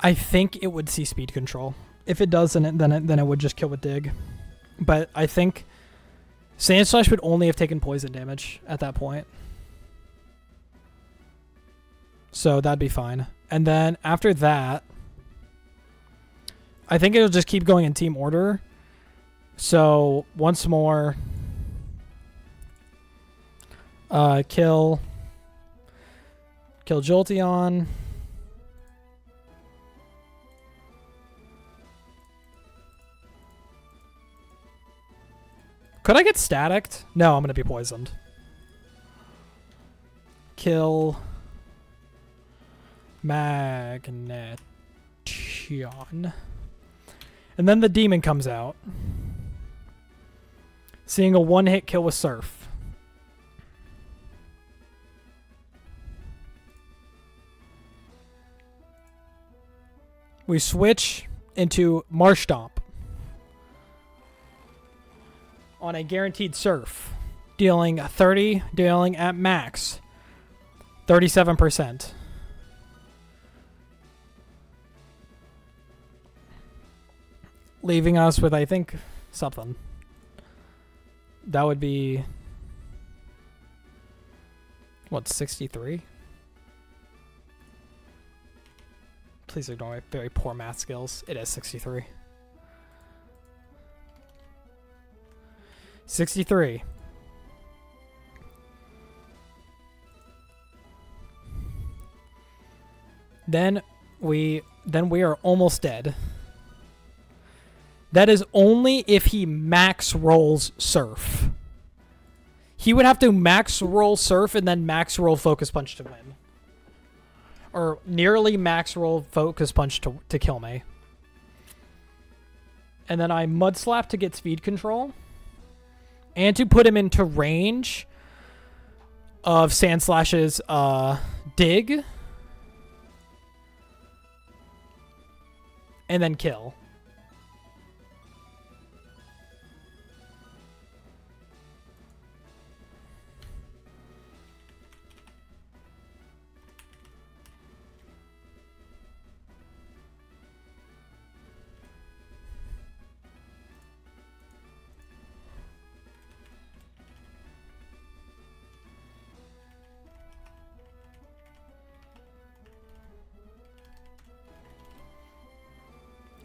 I think it would see speed control. If it does, then it would just kill with dig. But I think Sand Slash would only have taken poison damage at that point. So that'd be fine. And then after that, I think it'll just keep going in team order. So once more, kill Jolteon. Could I get staticked? No, I'm going to be poisoned. Kill Magneton. And then the demon comes out. Seeing a one-hit kill with Surf. We switch into Marsh Stomp. On a guaranteed Surf. Dealing at max 37%. Leaving us with, I think, something. That would be... What, 63? Please ignore my very poor math skills. It is 63. 63. Then we are almost dead. That is only if he max rolls Surf. He would have to max roll Surf and then max roll Focus Punch to win. Or nearly max roll Focus Punch to kill me. And then I Mud Slap to get speed control. And to put him into range of Sand Slash's dig. And then kill.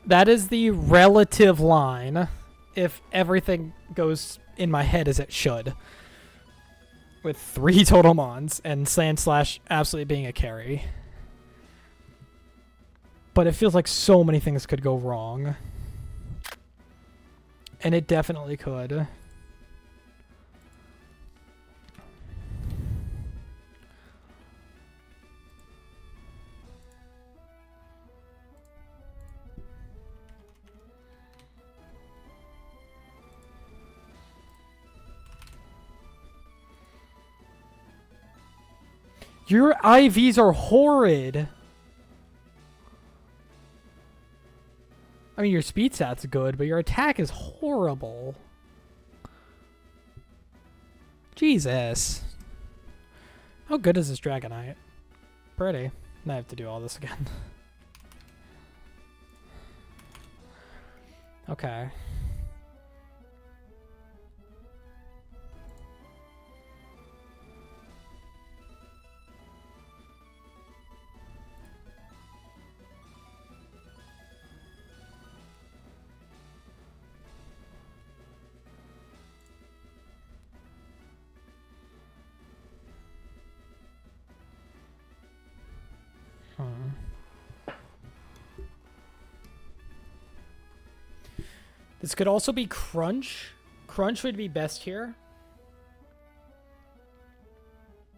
That is the relative line, if everything goes in my head as it should. With 3 total mons, and Sand Slash absolutely being a carry. But it feels like so many things could go wrong. And it definitely could. Your IVs are horrid. I mean, your speed stat's good, but your attack is horrible. Jesus. How good is this Dragonite? Pretty. Now I have to do all this again. Okay. This could also be Crunch. Crunch would be best here,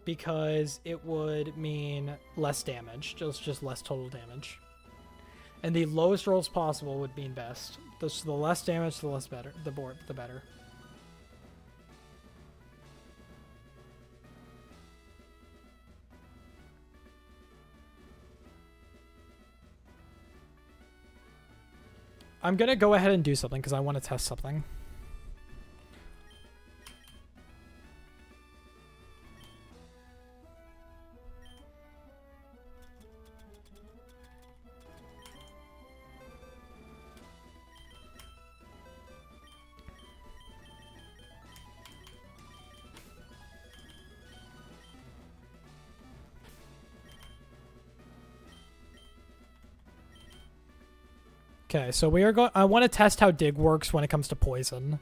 because it would mean less damage, just less total damage. And the lowest rolls possible would mean best. The less damage, the less better. The better. I'm gonna go ahead and do something because I want to test something. Okay, so we are going. I want to test how Dig works when it comes to poison.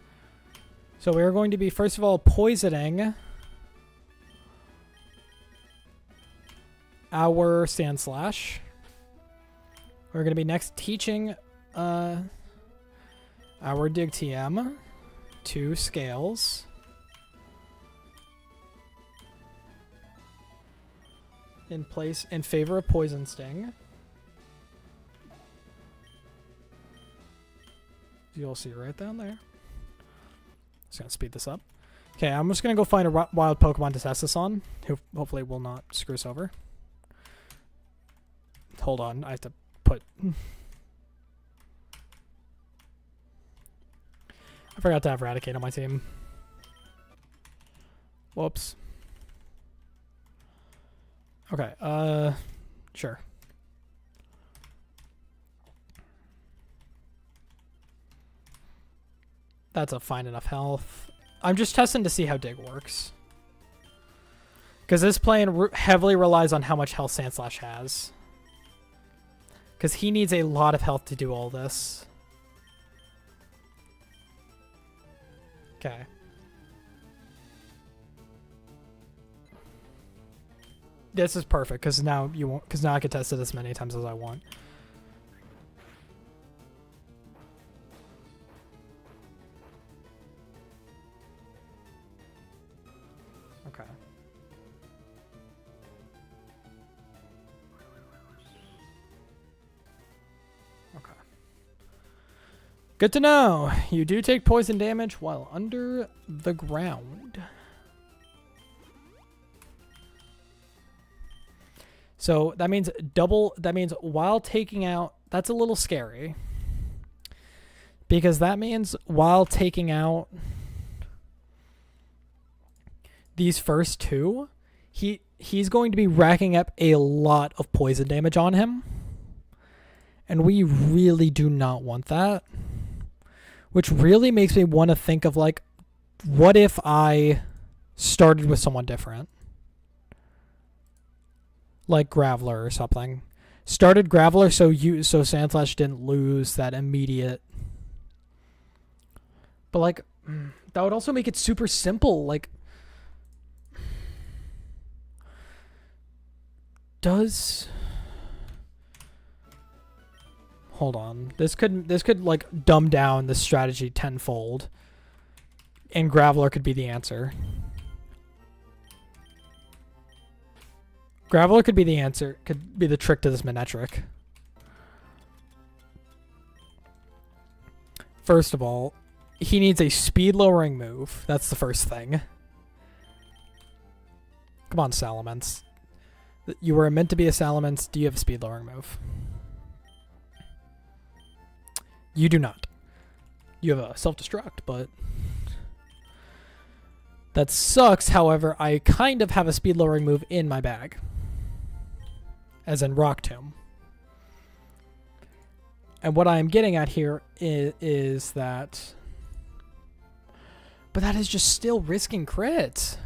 So we are going to be, first of all, poisoning our Sand Slash. We're going to be next teaching our Dig TM to Scales. In favor of Poison Sting. You'll see right down there. Just gonna speed this up. Okay, I'm just gonna go find a wild Pokemon to test this on, who hopefully will not screw us over. Hold on, I have to put... I forgot to have Raticate on my team. Whoops. Okay, sure. That's a fine enough health. I'm just testing to see how Dig works. Because this plane heavily relies on how much health Sandslash has. Because he needs a lot of health to do all this. Okay. This is perfect because now you won't. Because now I can test it as many times as I want. Okay. Okay. Good to know. You do take poison damage while under the ground. So that means double. That means while taking out. That's a little scary. Because that means while taking out these first two, he's going to be racking up a lot of poison damage on him. And we really do not want that. Which really makes me want to think of, like, what if I started with someone different? Like Graveler or something. Started Graveler so Sandslash didn't lose that immediate. But, like, that would also make it super simple. Like, hold on. This could like dumb down the strategy tenfold. And Graveler could be the answer. Graveler could be the answer. Could be the trick to this Manectric. First of all, he needs a speed lowering move. That's the first thing. Come on, Salamence. You were meant to be a Salamence. Do you have a speed lowering move? You do not. You have a self-destruct, but that sucks. However, I kind of have a speed lowering move in my bag. As in Rock Tomb. And what I am getting at here is that... But that is just still risking crit.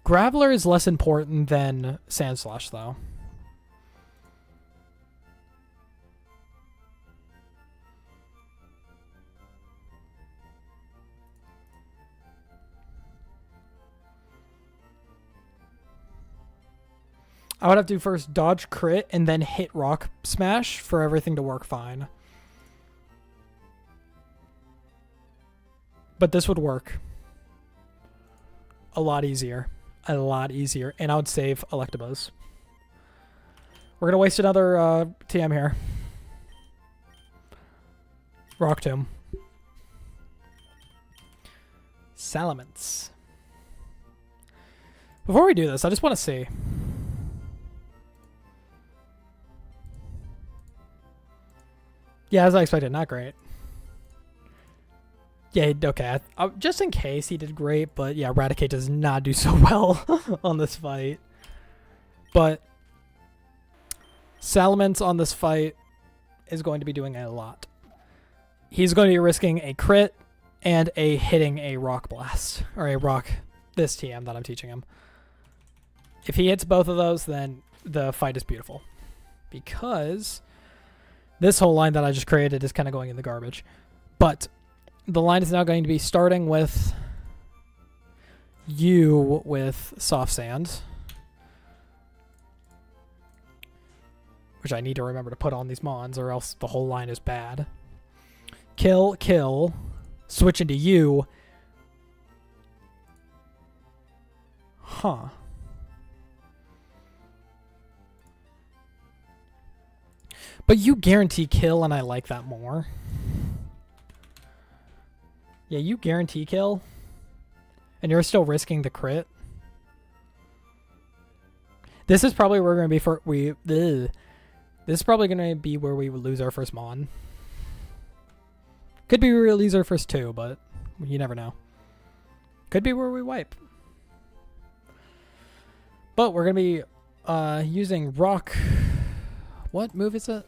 Graveler is less important than Sandslash, though. I would have to first dodge crit and then hit rock smash for everything to work fine. But this would work a lot easier. A lot easier. And I would save Electabuzz. We're going to waste another TM here. Rock Tomb. Salamence. Before we do this, I just want to see. Yeah, as I expected, not great. Yeah, okay. Just in case, he did great, but yeah, Raticate does not do so well on this fight. But Salamence on this fight is going to be doing a lot. He's going to be risking a crit and hitting a Rock Blast, or a Rock, this TM that I'm teaching him. If he hits both of those, then the fight is beautiful. Because this whole line that I just created is kind of going in the garbage. But the line is now going to be starting with you with Soft Sand. Which I need to remember to put on these Mons, or else the whole line is bad. Kill, kill. Switch into you. Huh. But you guarantee kill, and I like that more. Yeah, you guarantee kill. And you're still risking the crit. This is probably where we're going to be This is probably going to be where we lose our first Mon. Could be where we lose our first two, but you never know. Could be where we wipe. But we're going to be using Rock. What move is it?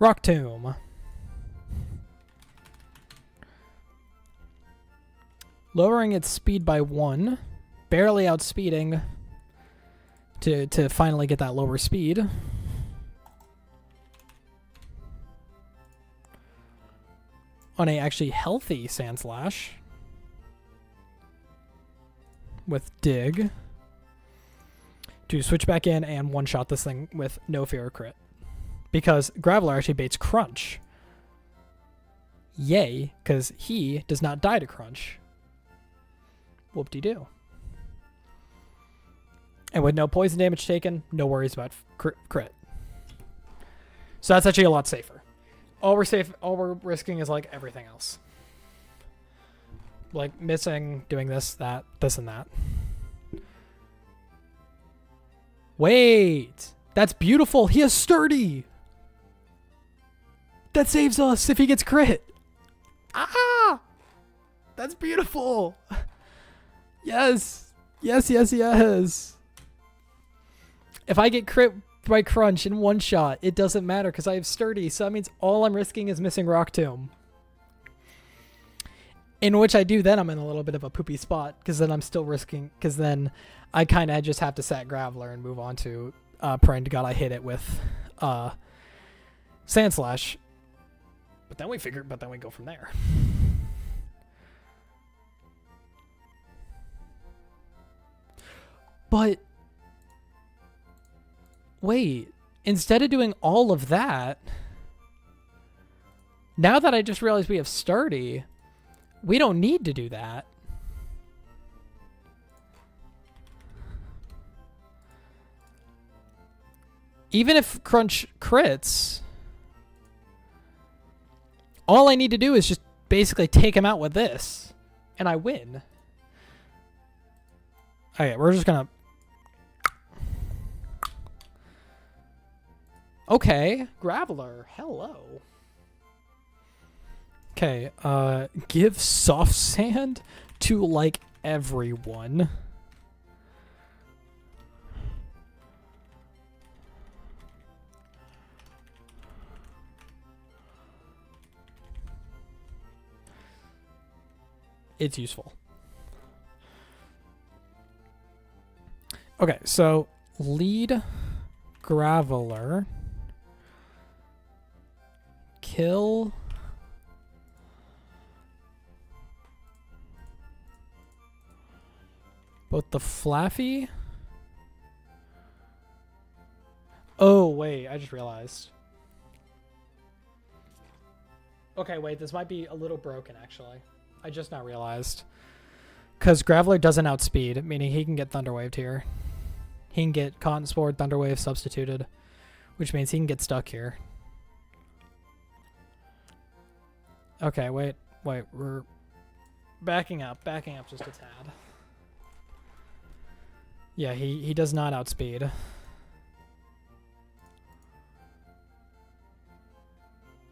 Rock Tomb. Lowering its speed by 1. Barely outspeeding to finally get that lower speed. On a actually healthy Sandslash. With Dig. To switch back in and one-shot this thing with no fear of crit. Because Graveler actually baits Crunch. Yay, because he does not die to Crunch. Whoop-de-doo. And with no poison damage taken, no worries about crit. So that's actually a lot safer. All we're risking is like everything else. Like missing, doing this, that, this, and that. Wait! That's beautiful! He has Sturdy! That saves us if he gets crit! Ah! That's beautiful! Yes! Yes, yes, yes! If I get crit by Crunch in one shot, it doesn't matter because I have Sturdy, so that means all I'm risking is missing Rock Tomb. In which I do, then I'm in a little bit of a poopy spot, because then I'm still risking, because then I kind of just have to sack Graveler and move on to praying to God I hit it with Sandslash. But then we go from there. But wait, instead of doing all of that, now that I just realized we have Sturdy, we don't need to do that. Even if Crunch crits, all I need to do is just basically take him out with this, and I win. Okay, we're just gonna... Okay, Graveler, hello. Okay, give Soft Sand to, like, everyone. It's useful. Okay, so lead Graveler. Kill Both the Flaffy... Oh, wait. I just realized. Okay, wait. This might be a little broken, actually. I just now realized. Because Graveler doesn't outspeed, meaning he can get Thunderwaved here. He can get Cotton Spore, Thunderwave substituted, which means he can get stuck here. Okay, wait. We're backing up just a tad. Yeah, he does not outspeed.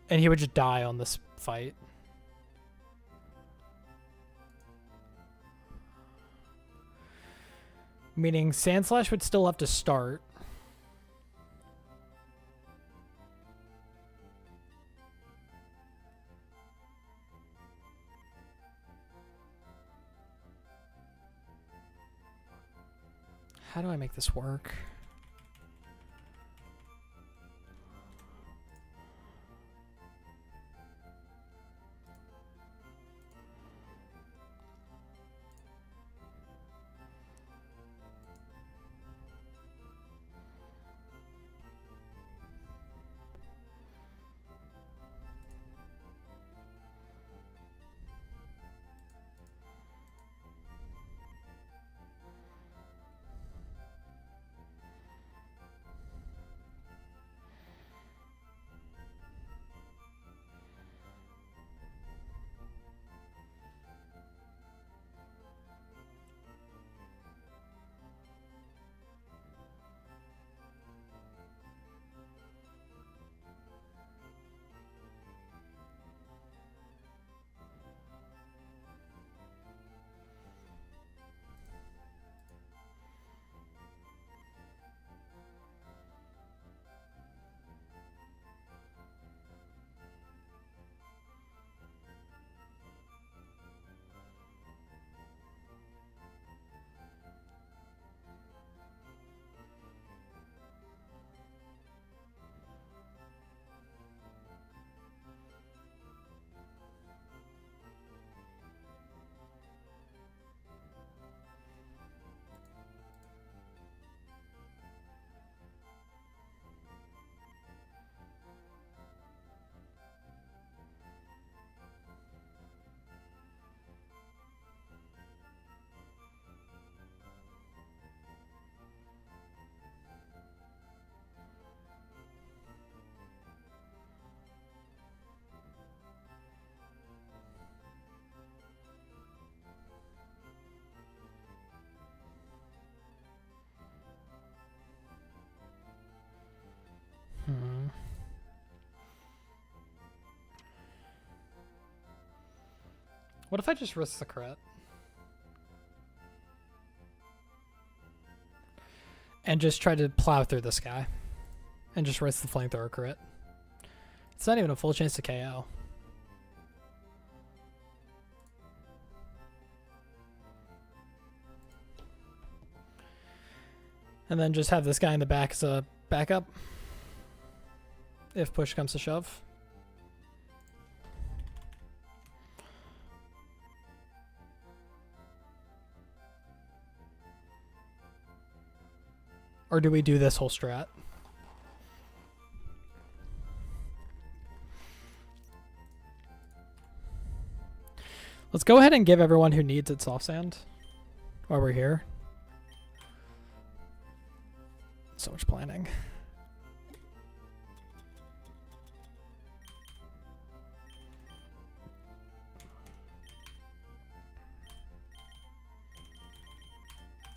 And he would just die on this fight. Meaning Sandslash would still have to start. How do I make this work? What if I just risk the crit? And just try to plow through this guy. And just risk the flamethrower crit. It's not even a full chance to KO. And then just have this guy in the back as a backup. If push comes to shove. Or do we do this whole strat? Let's go ahead and give everyone who needs it soft sand while we're here. So much planning.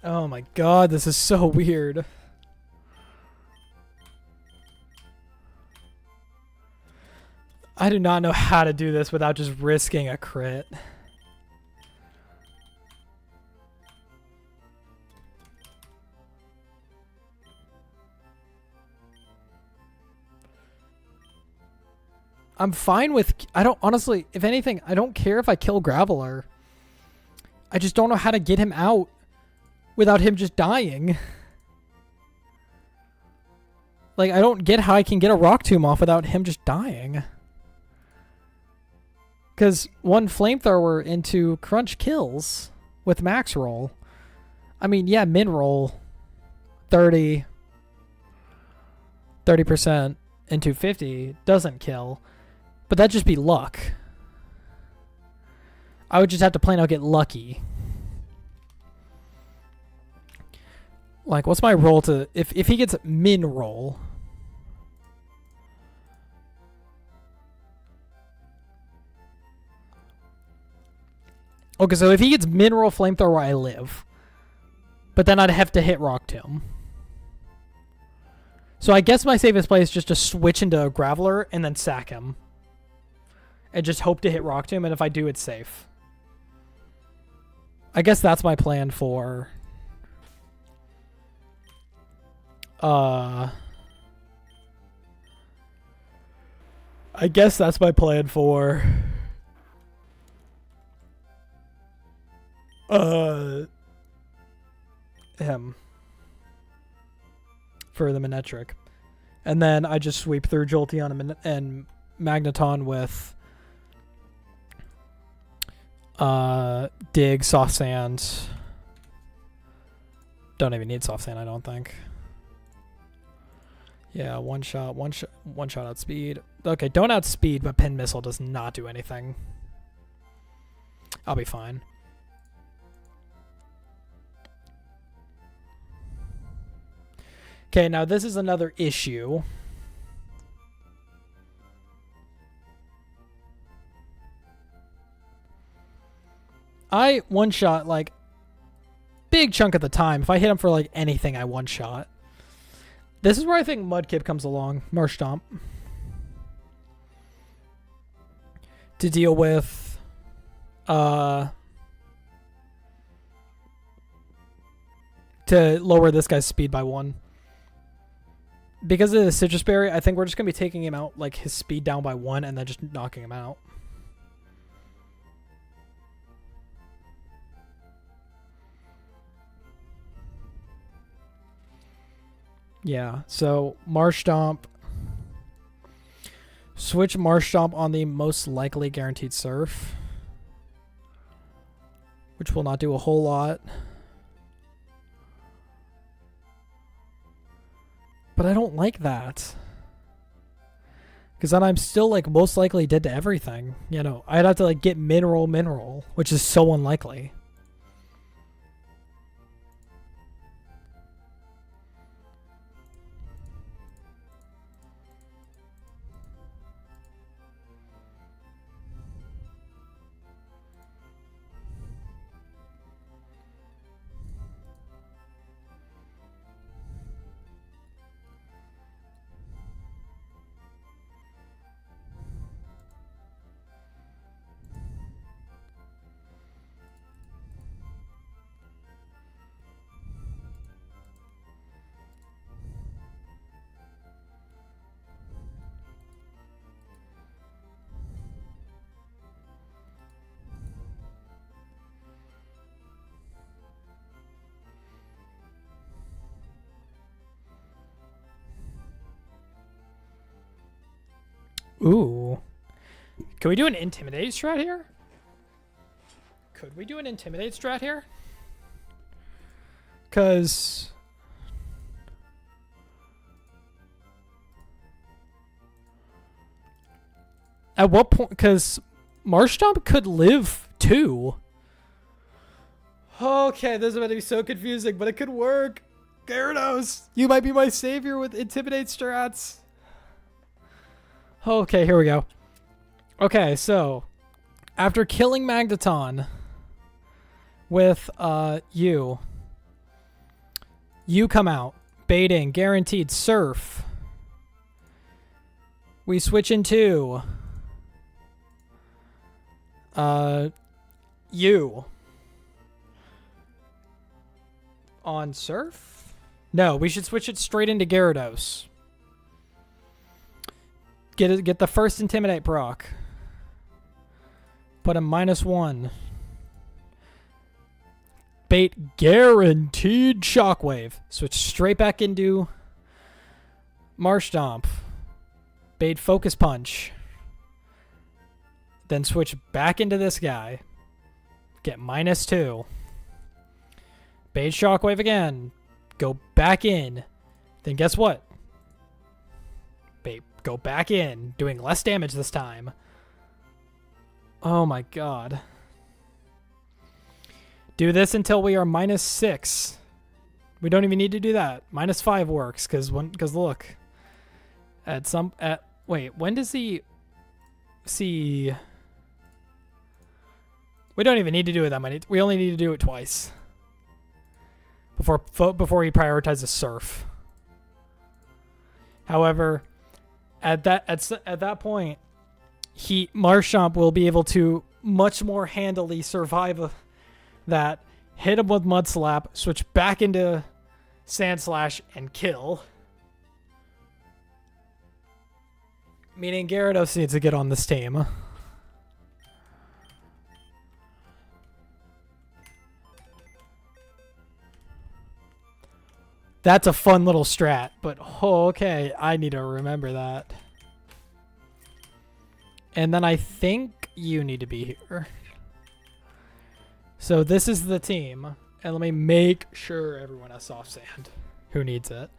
Oh my god, this is so weird. I do not know how to do this without just risking a crit. I'm fine with... honestly, if anything, I don't care if I kill Graveler. I just don't know how to get him out without him just dying. Like, I don't get how I can get a Rock Tomb off without him just dying. Because one Flamethrower into Crunch kills with max roll. I mean, yeah, min roll 30% into 50 doesn't kill, but that'd just be luck. I would just have to plain out get lucky. Like, what's my roll to... If he gets min roll... Okay, so if he gets min roll flamethrower, I live. But then I'd have to hit Rock Tomb. So I guess my safest play is just to switch into a Graveler and then sack him. And just hope to hit Rock Tomb, and if I do, it's safe. I guess that's my plan for... I guess that's my plan for... him. For the Manectric. And then I just sweep through Jolteon and Magneton with... Dig, Soft Sand. Don't even need Soft Sand, I don't think. Yeah, one shot outspeed. Okay, don't outspeed, but Pin Missile does not do anything. I'll be fine. Okay, now this is another issue. I one-shot, like, big chunk of the time. If I hit him for, like, anything, I one-shot. This is where I think Mudkip comes along. Marshtomp. To deal with... to lower this guy's speed by 1. Because of the Citrus Berry, I think we're just going to be taking him out, like, his speed down by 1 and then just knocking him out. Yeah, so Marshtomp. Switch Marshtomp on the most likely guaranteed surf. Which will not do a whole lot. But I don't like that. Because then I'm still, like, most likely dead to everything. You know, I'd have to, like, get mineral, which is so unlikely. Ooh. Can we do an Intimidate strat here? Could we do an Intimidate strat here? Because... At what point... Because Marshtomp could live too. Okay, this is about to be so confusing, but it could work. Gyarados, you might be my savior with Intimidate strats. Okay, here we go. Okay, so after killing Magneton with you come out, baiting, guaranteed surf. We switch into you on surf? No, we should switch it straight into Gyarados. Get the first Intimidate proc. Put a -1. Bait guaranteed Shockwave. Switch straight back into Marshtomp. Bait Focus Punch. Then switch back into this guy. Get -2. Bait Shockwave again. Go back in. Then guess what? Bait, go back in. Doing less damage this time. Oh my god. Do this until we are -6. We don't even need to do that. -5 works because look. Wait, when does he see? We don't even need to do it that many. We only need to do it twice. Before he prioritizes surf. However, at that point, Marchand will be able to much more handily survive that, hit him with Mud Slap, switch back into Sand Slash, and kill. Meaning Gyarados needs to get on this team. That's a fun little strat, but okay, I need to remember that. And then I think you need to be here. So this is the team. And let me make sure everyone has soft sand who needs it.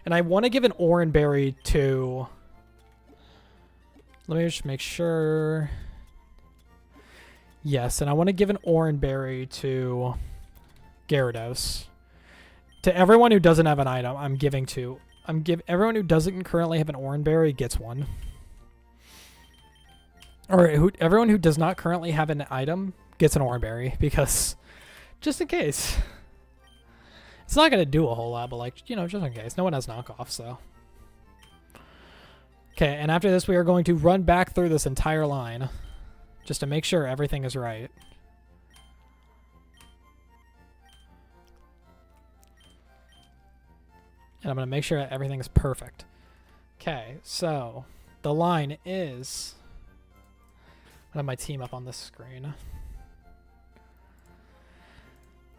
And I want to give an Oran Berry to... Let me just make sure. Yes, and I want to give an Oran Berry to Gyarados. To everyone who doesn't have an item, I'm giving to... everyone who doesn't currently have an Oran Berry gets one. Or everyone who does not currently have an item gets an Oran Berry, because just in case. It's not going to do a whole lot, but like, you know, just in case. No one has knockoff, so. Okay, and after this we are going to run back through this entire line just to make sure everything is right. And I'm going to make sure that everything is perfect. Okay, so the line is... I have my team up on this screen.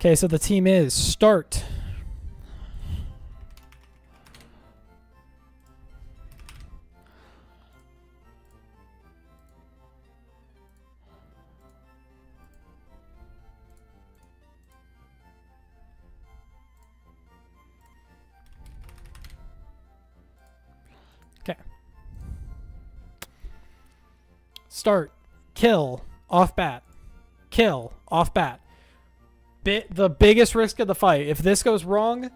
Okay, so the team is start. Okay. Start. Kill. Off bat. Kill. Off bat. The biggest risk of the fight. If this goes wrong,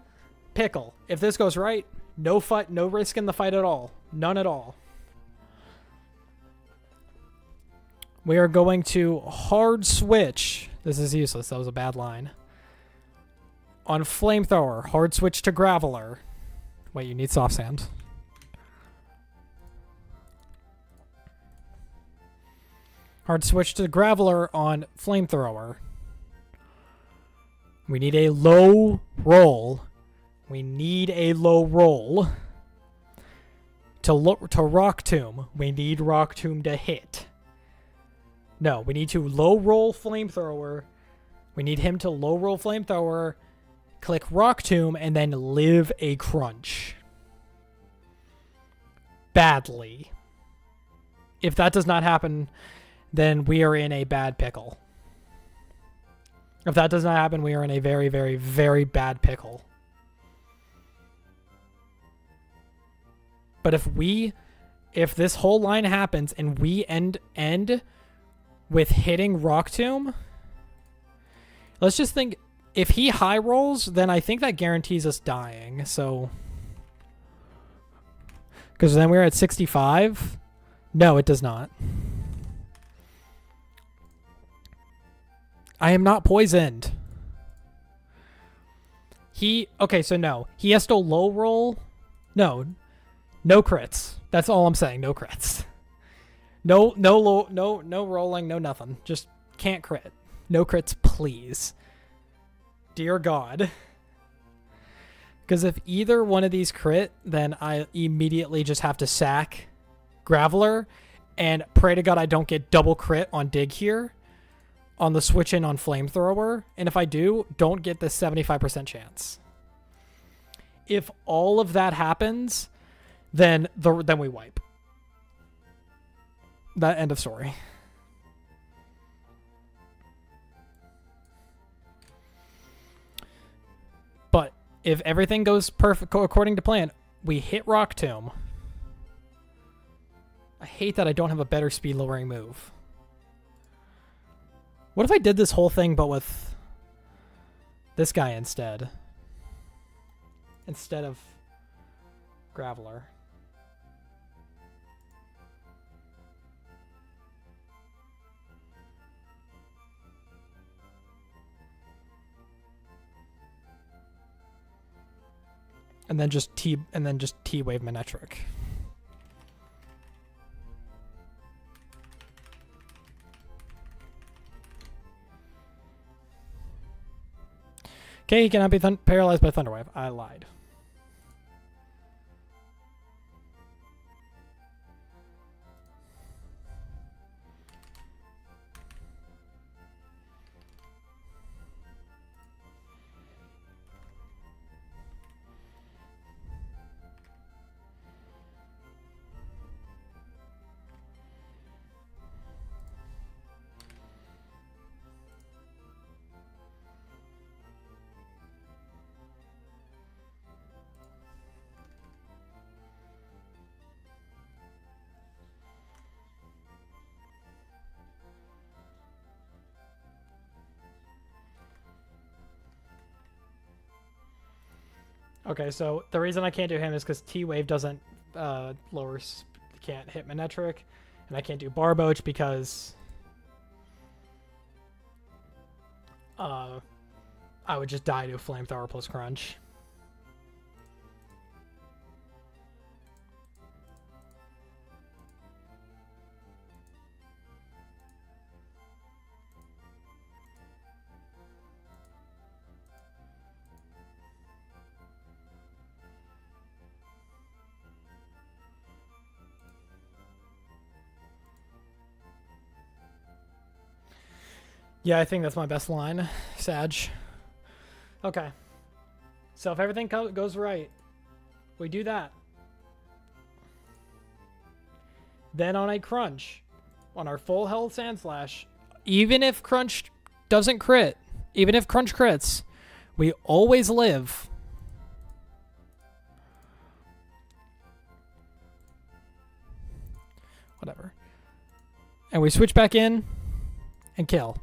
pickle. If this goes right, no fight, no risk in the fight at all. None at all. We are going to hard switch. This is useless. That was a bad line. On Flamethrower, hard switch to Graveler. Wait, you need soft sand. Hard switch to Graveler on Flamethrower. We need a low roll. We need a low roll. To Rock Tomb. We need Rock Tomb to hit. No, we need to low roll Flamethrower. We need him to low roll Flamethrower, click Rock Tomb, and then live a crunch. Badly. If that does not happen, then we are in a bad pickle. If that does not happen, we are in a very, very, very bad pickle. But if this whole line happens and we end with hitting Rock Tomb, let's just think, if he high rolls, then I think that guarantees us dying. So, because then we're at 65. No, it does not. I am not poisoned. Okay, so no. He has to low roll. No crits. That's all I'm saying. No crits. No rolling, no nothing. Just can't crit. No crits, please. Dear God. Because if either one of these crit, then I immediately just have to sack Graveler and pray to God I don't get double crit on Dig here. On the switch in on Flamethrower, and if I do, don't get the 75% chance. If all of that happens, then we wipe. That end of story. if everything goes perfect according to plan, we hit Rock Tomb. I hate that I don't have a better speed lowering move. What if I did this whole thing but with this guy instead? Instead of Graveler. And then just T-Wave Manectric. Okay, he cannot be paralyzed by Thunderwave. I lied. Okay, so the reason I can't do him is because T-Wave doesn't can't hit Manectric, and I can't do Barboach because I would just die to a Flamethrower plus Crunch. Yeah, I think that's my best line, Sag. Okay. So if everything goes right, we do that. Then on a Crunch, on our full health Sandslash, even if Crunch doesn't crit, even if Crunch crits, we always live. Whatever. And we switch back in and kill.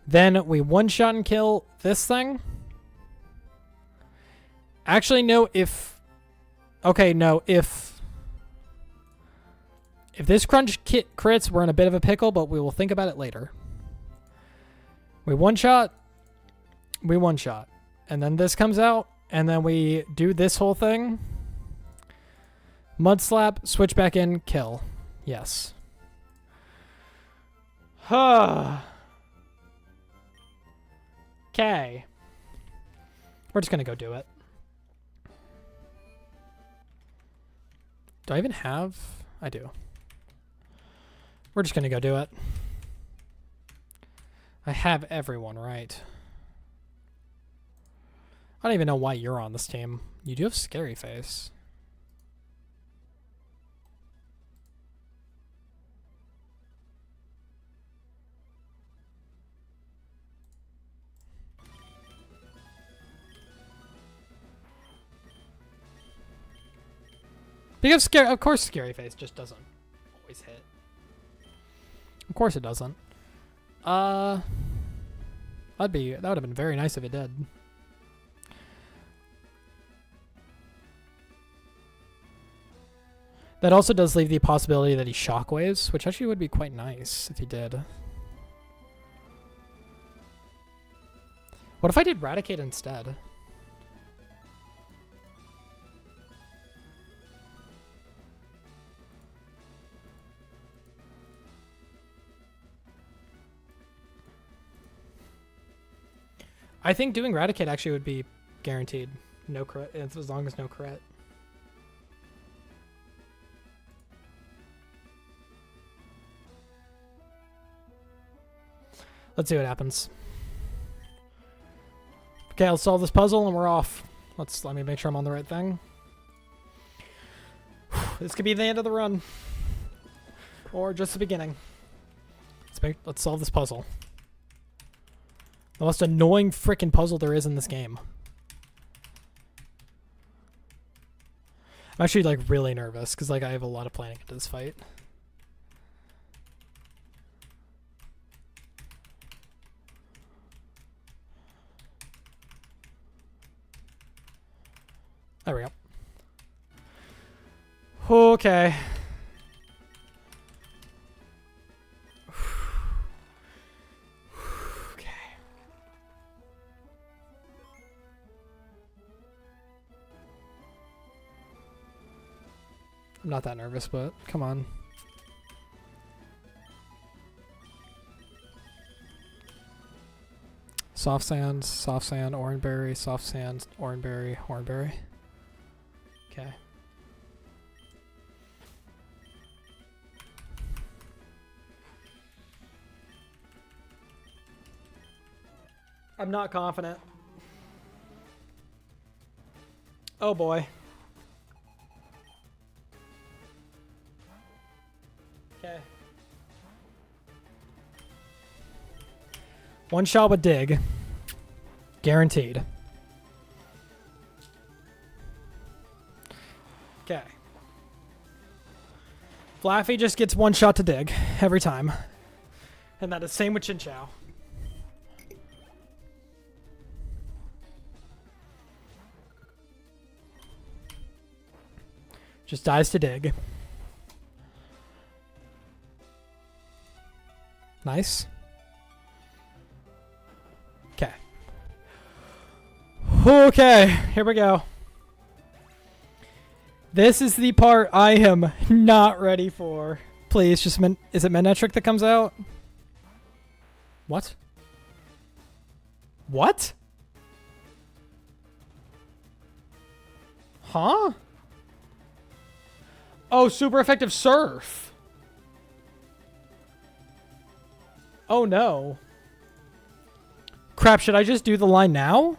Then we one-shot and kill this thing. Actually, no, if... Okay, no, if this Crunch crits, we're in a bit of a pickle, but we will think about it later. We one-shot. We one-shot. And then this comes out, and then we do this whole thing. Mud Slap, switch back in, kill. Yes. Huh. Okay. We're just going to go do it. Do I even have... I do. We're just going to go do it. I have everyone, right? I don't even know why you're on this team. You do have Scary Face. Because of course Scary Face just doesn't always hit. Of course it doesn't. That would have been very nice if it did. That also does leave the possibility that he shockwaves, which actually would be quite nice if he did. What if I did Raticate instead? I think doing Raticate actually would be guaranteed. No crit, as long as no crit. Let's see what happens. Okay, I'll solve this puzzle and we're off. Let me make sure I'm on the right thing. This could be the end of the run. Or just the beginning. Let's solve this puzzle. The most annoying frickin' puzzle there is in this game. I'm actually like really nervous because like I have a lot of planning into this fight. There we go. Okay. Okay. I'm not that nervous, but come on. Soft sand, orangeberry, soft sand, orangeberry. Okay. I'm not confident. Oh boy. Okay. One shot with dig. Guaranteed. Okay. Flaffy just gets one shot to dig every time. And that is same with Chin Chow. Just dies to dig. Nice. Okay. Okay, here we go. This is the part I am not ready for. Please, just is it Menetric that comes out? What? What? Huh? Oh, super effective surf. Oh no. Crap, should I just do the line now?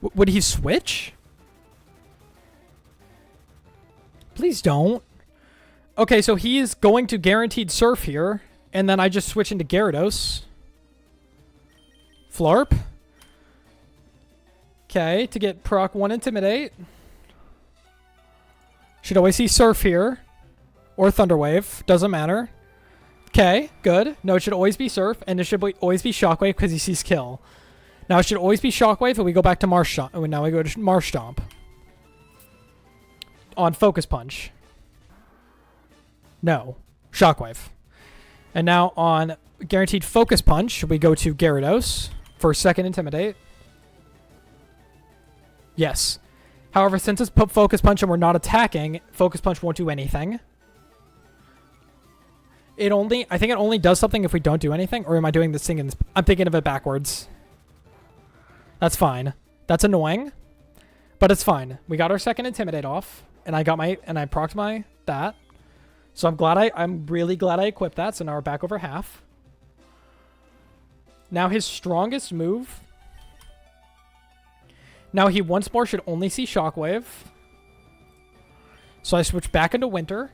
Would he switch? Please don't. Okay, so he is going to guaranteed surf here, and then I just switch into Gyarados. Flarp. Okay, to get proc 1 Intimidate. Should always see Surf here. Or Thunderwave. Doesn't matter. Okay, good. No, it should always be Surf, and it should always be Shockwave because he sees Kill. Now it should always be Shockwave, and we go back to Marsh Stomp. Now we go to Marsh Stomp. On Focus Punch. No. Shockwave. And now on Guaranteed Focus Punch, we go to Gyarados for second Intimidate. Yes. However, since it's Focus Punch and we're not attacking, Focus Punch won't do anything. I think it only does something if we don't do anything, or am I doing this thing I'm thinking of it backwards. That's fine. That's annoying, but it's fine. We got our second Intimidate off, and I procced my that. So I'm really glad I equipped that, so now we're back over half. Now his strongest move. Now he once more should only see Shockwave. So I switch back into Winter.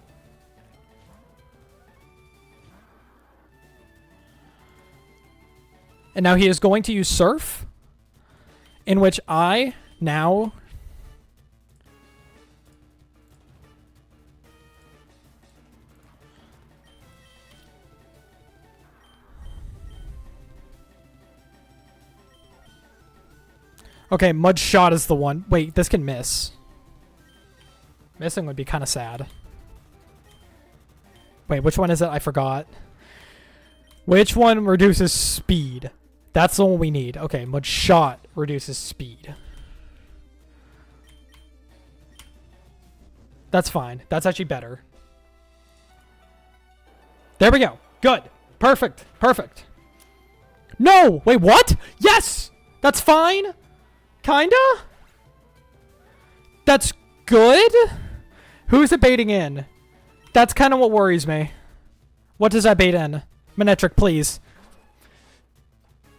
And now he is going to use Surf. In which I now... Okay, Mud Shot is the one. Wait, this can miss. Missing would be kind of sad. Wait, which one is it? I forgot. Which one reduces speed? That's the one we need. Okay, Mud Shot reduces speed. That's fine. That's actually better. There we go. Good. Perfect. Perfect. No! Wait, what? Yes! That's fine? Kinda? That's good? Who's it baiting in? That's kind of what worries me. What does that bait in? Menetric, please.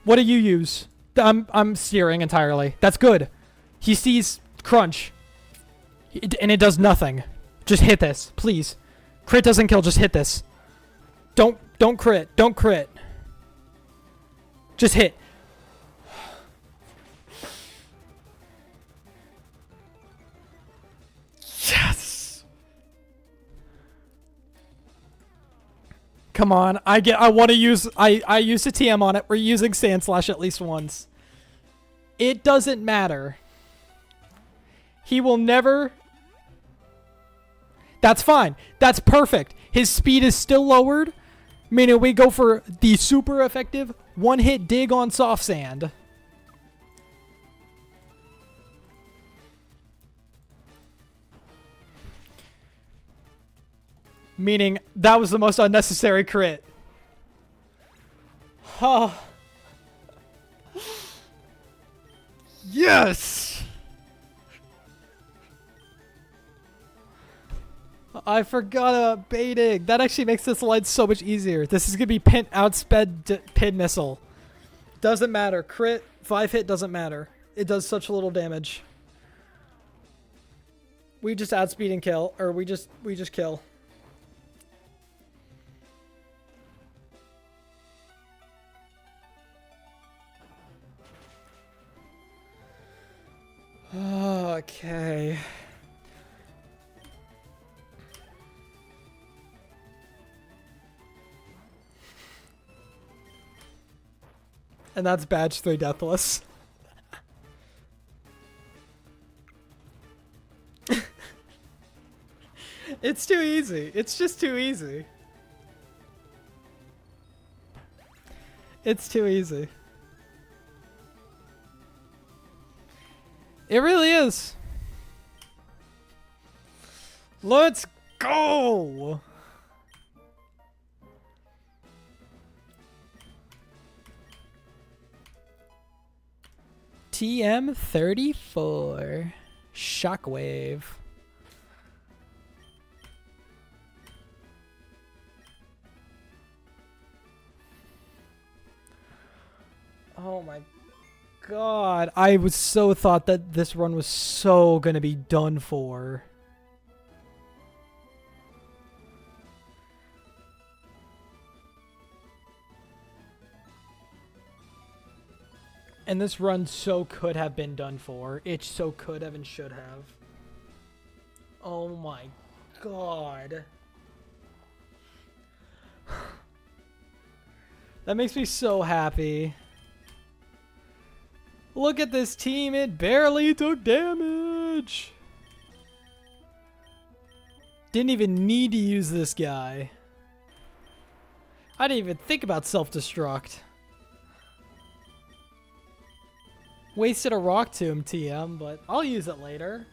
What do you use? I'm steering entirely. That's good. He sees Crunch. And it does nothing. Just hit this, please. Crit doesn't kill, just hit this. Don't crit. Don't crit. Just hit. Yes. Come on. I want to use... I used a TM on it. We're using Sand Slash at least once. It doesn't matter. He will never... That's fine. That's perfect. His speed is still lowered. Meaning we go for the super effective one-hit dig on soft sand. Meaning that was the most unnecessary crit. Huh. Yes! I forgot about baiting. That actually makes this line so much easier. This is going to be outsped pin missile. Doesn't matter. Crit, 5 hit doesn't matter. It does such little damage. We just outspeed and kill. Or we just kill. Okay. And that's badge 3 deathless. It's too easy. It's just too easy. It's too easy. It really is. Let's go! TM34 Shockwave. Oh my god. I was so thought that this run was so gonna be done for. And this run so could have been done for. It so could have and should have. Oh my god. That makes me so happy. Look at this team. It barely took damage. Didn't even need to use this guy. I didn't even think about self-destruct. Wasted a rock tomb, TM, but I'll use it later.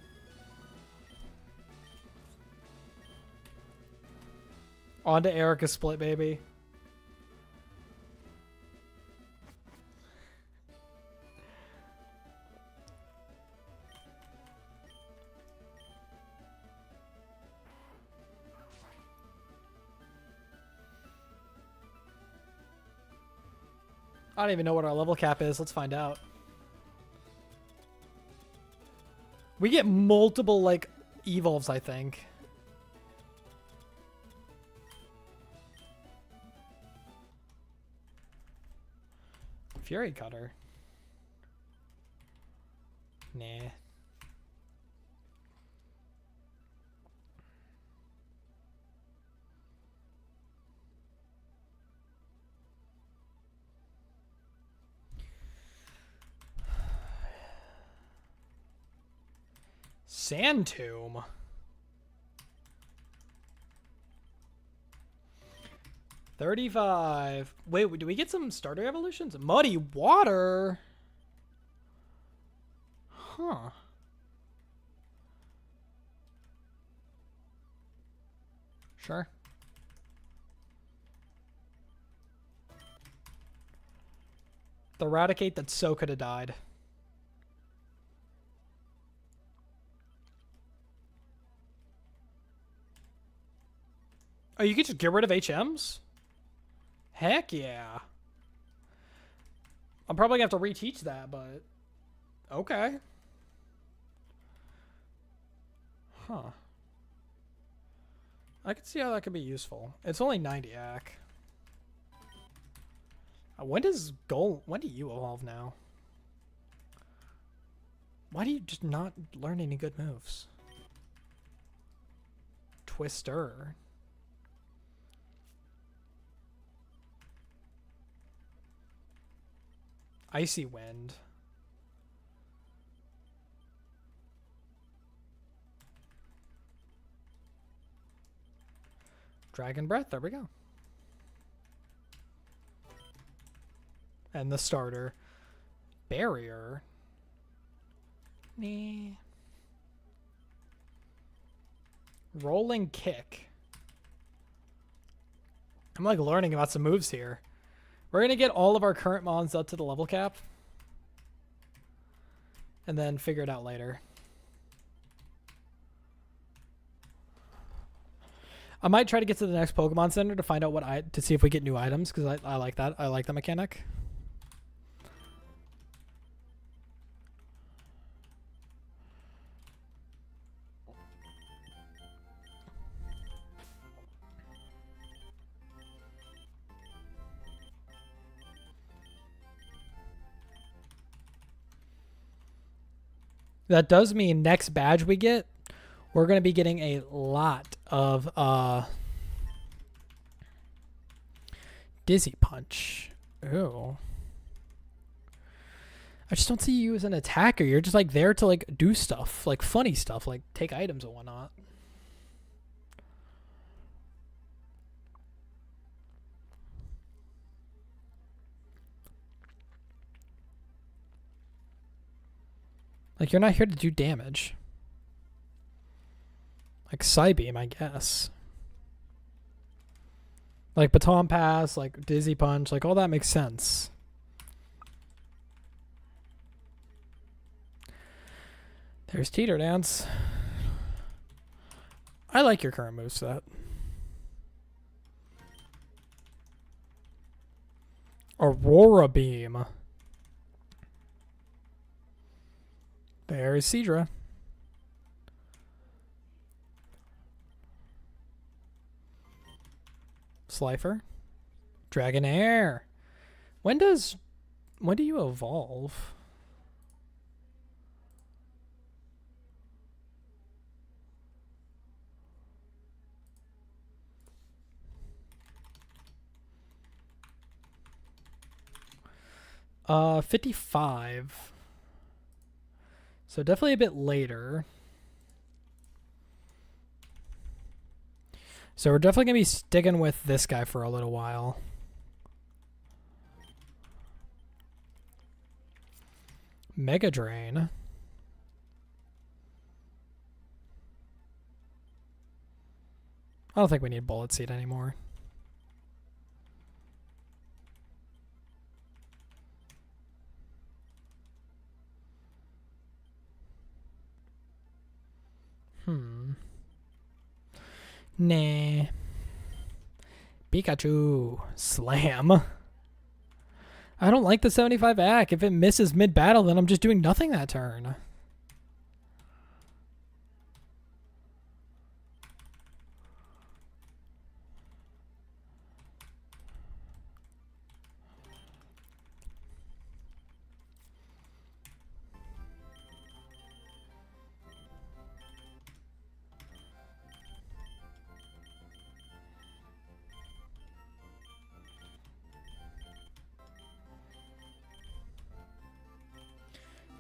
On to Erica split, baby. I don't even know what our level cap is. Let's find out. We get multiple, like, evolves, I think. Fury Cutter. Nah. Sand Tomb. $35. Wait, do we get some starter evolutions? Muddy Water? Huh. Sure. The Raticate that so could have died. Oh, you can just get rid of HMs? Heck yeah. I'm probably going to have to reteach that, but... Okay. Huh. I can see how that could be useful. It's only 90 AC. When do you evolve now? Why do you just not learn any good moves? Twister. Icy Wind. Dragon Breath. There we go. And the starter. Barrier. Nah. Rolling Kick. I'm like learning about some moves here. We're going to get all of our current mons up to the level cap. And then figure it out later. I might try to get to the next Pokemon Center to find out to see if we get new items, because I like that. I like the mechanic. That does mean next badge we get, we're going to be getting a lot of Dizzy Punch. Ooh. I just don't see you as an attacker. You're just like there to like do stuff, like funny stuff, like take items and whatnot. Like, you're not here to do damage. Like Psybeam, I guess. Like Baton Pass, like Dizzy Punch, like all that makes sense. There's Teeter Dance. I like your current moveset. Aurora Beam. There's Seadra. Slifer. Dragonair. When do you evolve? Uh, 55. So definitely a bit later. So we're definitely going to be sticking with this guy for a little while. Mega Drain. I don't think we need Bullet Seed anymore. Nah. Pikachu. Slam. I don't like the 75 act. If it misses mid-battle, then I'm just doing nothing that turn.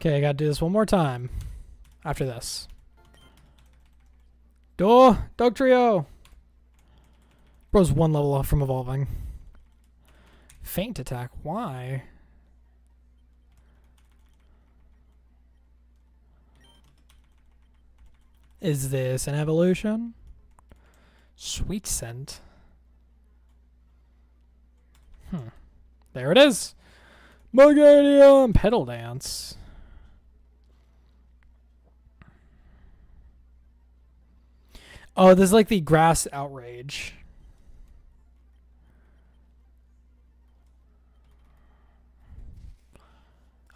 Okay, I gotta do this one more time. After this. Dog Trio! Bro's one level off from evolving. Feint Attack, why? Is this an evolution? Sweet Scent. There it is! Meganium! Pedal Dance. Oh, this is like the grass outrage.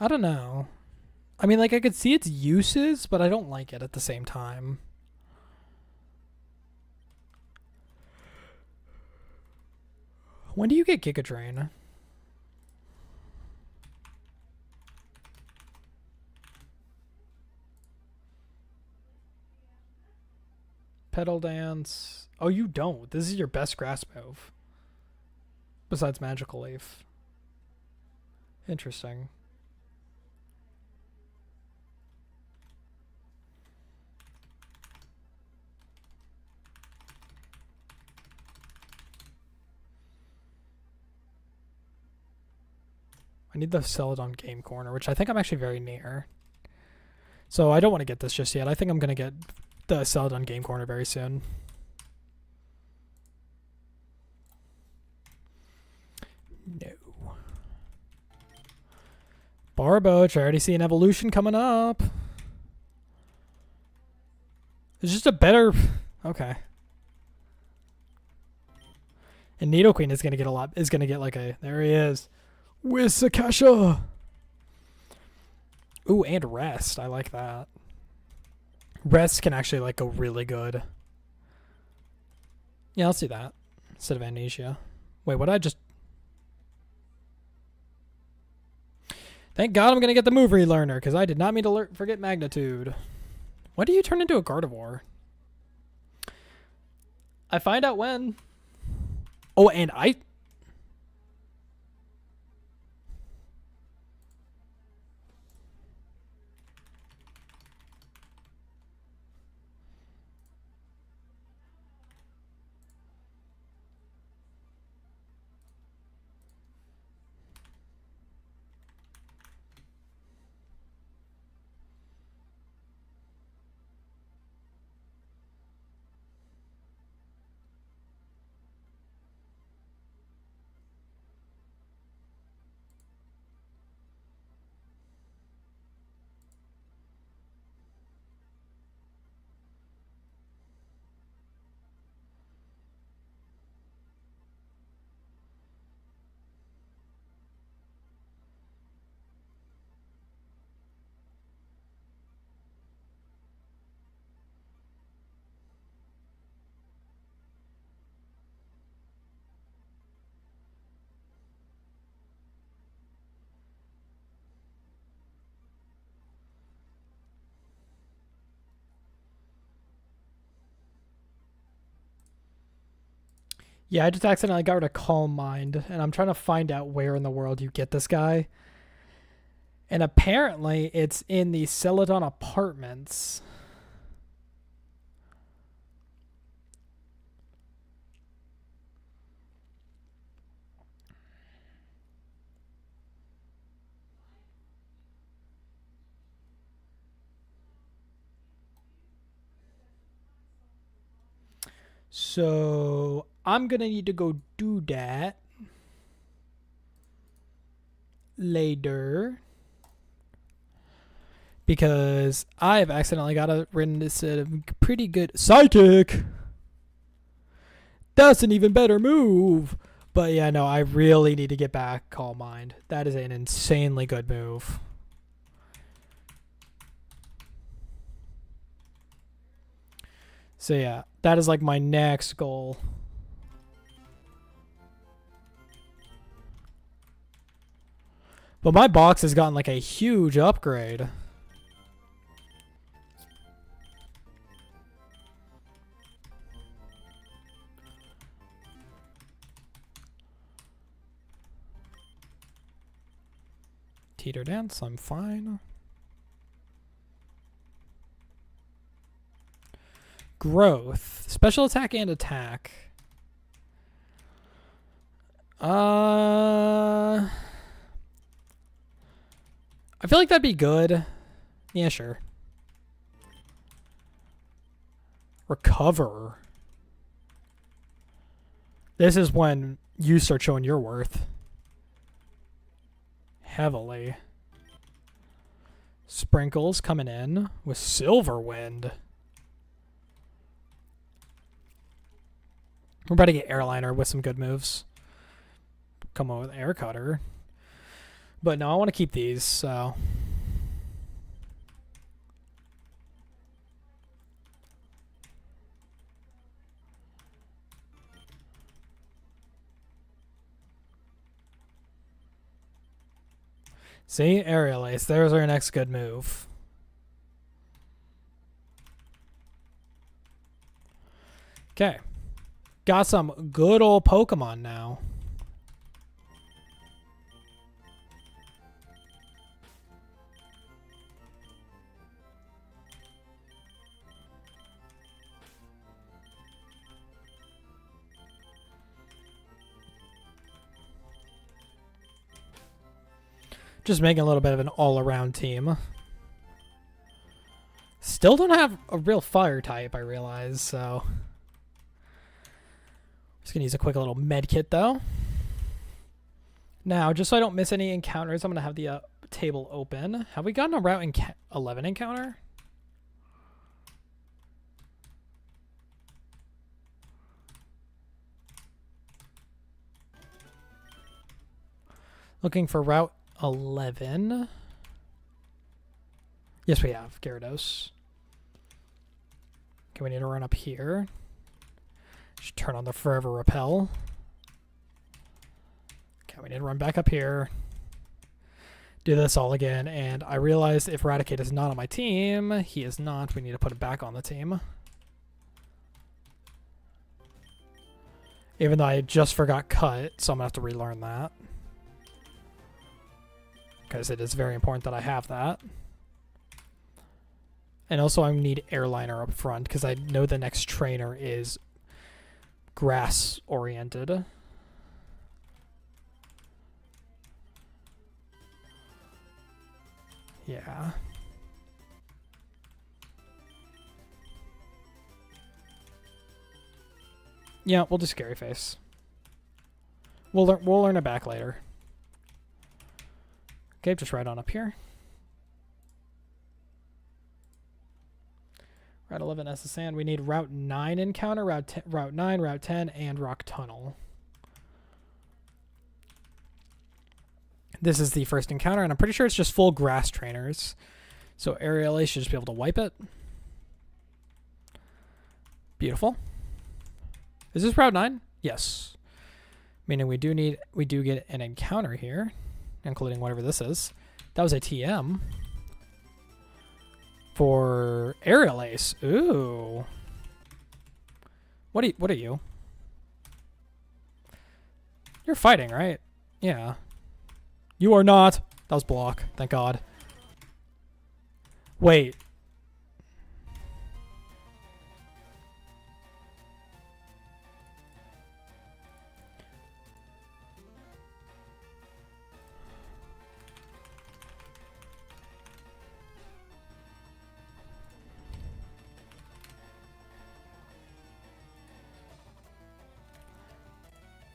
I don't know. I mean, like, I could see its uses, but I don't like it at the same time. When do you get Giga Drain? Pedal Dance. Oh, you don't. This is your best grass move. Besides Magical Leaf. Interesting. need the Celadon game corner, which I think I'm actually very near. So I don't want to get this just yet. I think I'm going to get the Celadon game corner very soon. No. Barboach, I already see an evolution coming up. It's just a better... Okay. And Nidoqueen is going to get a lot... Is going to get like a... There he is. Wisakasha! Ooh, and Rest. I like that. Rest can actually like go really good. Yeah, I'll see that. Instead of Amnesia. Wait, what did I just... Thank God I'm going to get the move relearner, because I did not mean to forget Magnitude. When do you turn into a Gardevoir? I find out when. Oh, and I... Yeah, I just accidentally got rid of Calm Mind, and I'm trying to find out where in the world you get this guy. And apparently, it's in the Celadon apartments. So I'm going to need to go do that later. Because I've accidentally written this pretty good Psychic. That's an even better move. But yeah, no, I really need to get back Calm Mind. That is an insanely good move. So yeah, that is like my next goal. But my box has gotten like a huge upgrade. Teeter dance, I'm fine. Growth, special attack and attack. I feel like that'd be good. Yeah, sure. Recover. This is when you start showing your worth. Heavily. Sprinkles coming in with Silver Wind. We're about to get Airliner with some good moves. Come on with Air Cutter. But no, I want to keep these, so... See? Aerial Ace. There's our next good move. Okay. Got some good old Pokemon now. Just making a little bit of an all-around team. Still don't have a real fire type, I realize, so... Just gonna use a quick little med kit, though. Now, just so I don't miss any encounters, I'm gonna have the table open. Have we gotten a Route 11 encounter? Looking for Route 11. Yes, we have. Gyarados. Okay, we need to run up here. Should turn on the Forever Repel. Okay, we need to run back up here. Do this all again, and I realized if Raticate is not on my team, he is not. We need to put it back on the team. Even though I just forgot Cut, so I'm going to have to relearn that. Because it is very important that I have that. And also I need Airliner up front, because I know the next trainer is grass-oriented. Yeah. Yeah, we'll do Scary Face. We'll learn it back later. Okay, just right on up here. Route 11 SSN. We need Route 9 encounter, Route 9, Route 10, and Rock Tunnel. This is the first encounter, and I'm pretty sure it's just full grass trainers. So Aerial Ace should just be able to wipe it. Beautiful. Is this Route 9? Yes. Meaning we do get an encounter here, including whatever this is. That was a TM. For Aerial Ace. Ooh. What are you? You're fighting, right? Yeah. You are not. That was block. Thank God. Wait.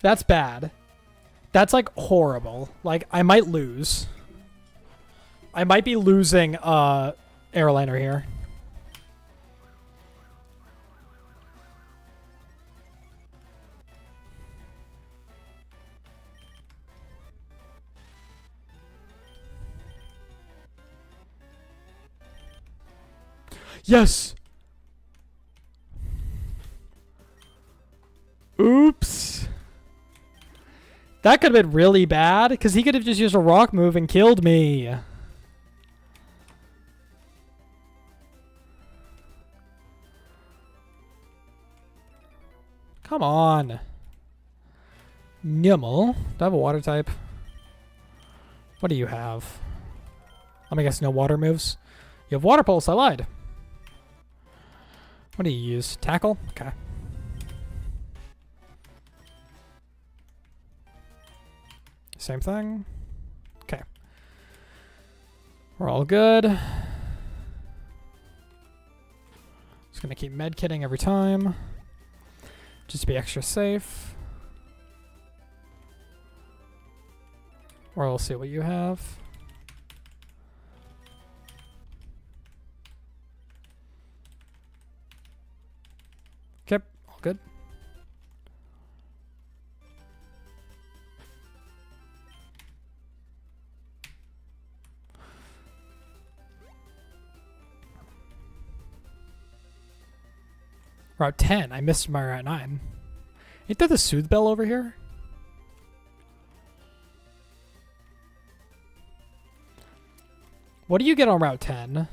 That's bad. That's like horrible. Like I might lose. I might be losing Airliner here. Yes. Oops. That could have been really bad, because he could have just used a rock move and killed me. Come on. Numel. Do I have a water type? What do you have? Let me guess, no water moves? You have Water Pulse, I lied. What do you use? Tackle? Okay. Same thing. Okay. We're all good. Just gonna keep med kitting every time. Just to be extra safe. Or we'll see what you have. Okay, all good. Route 10. I missed my Route 9. Ain't there the Soothe Bell over here? What do you get on Route 10?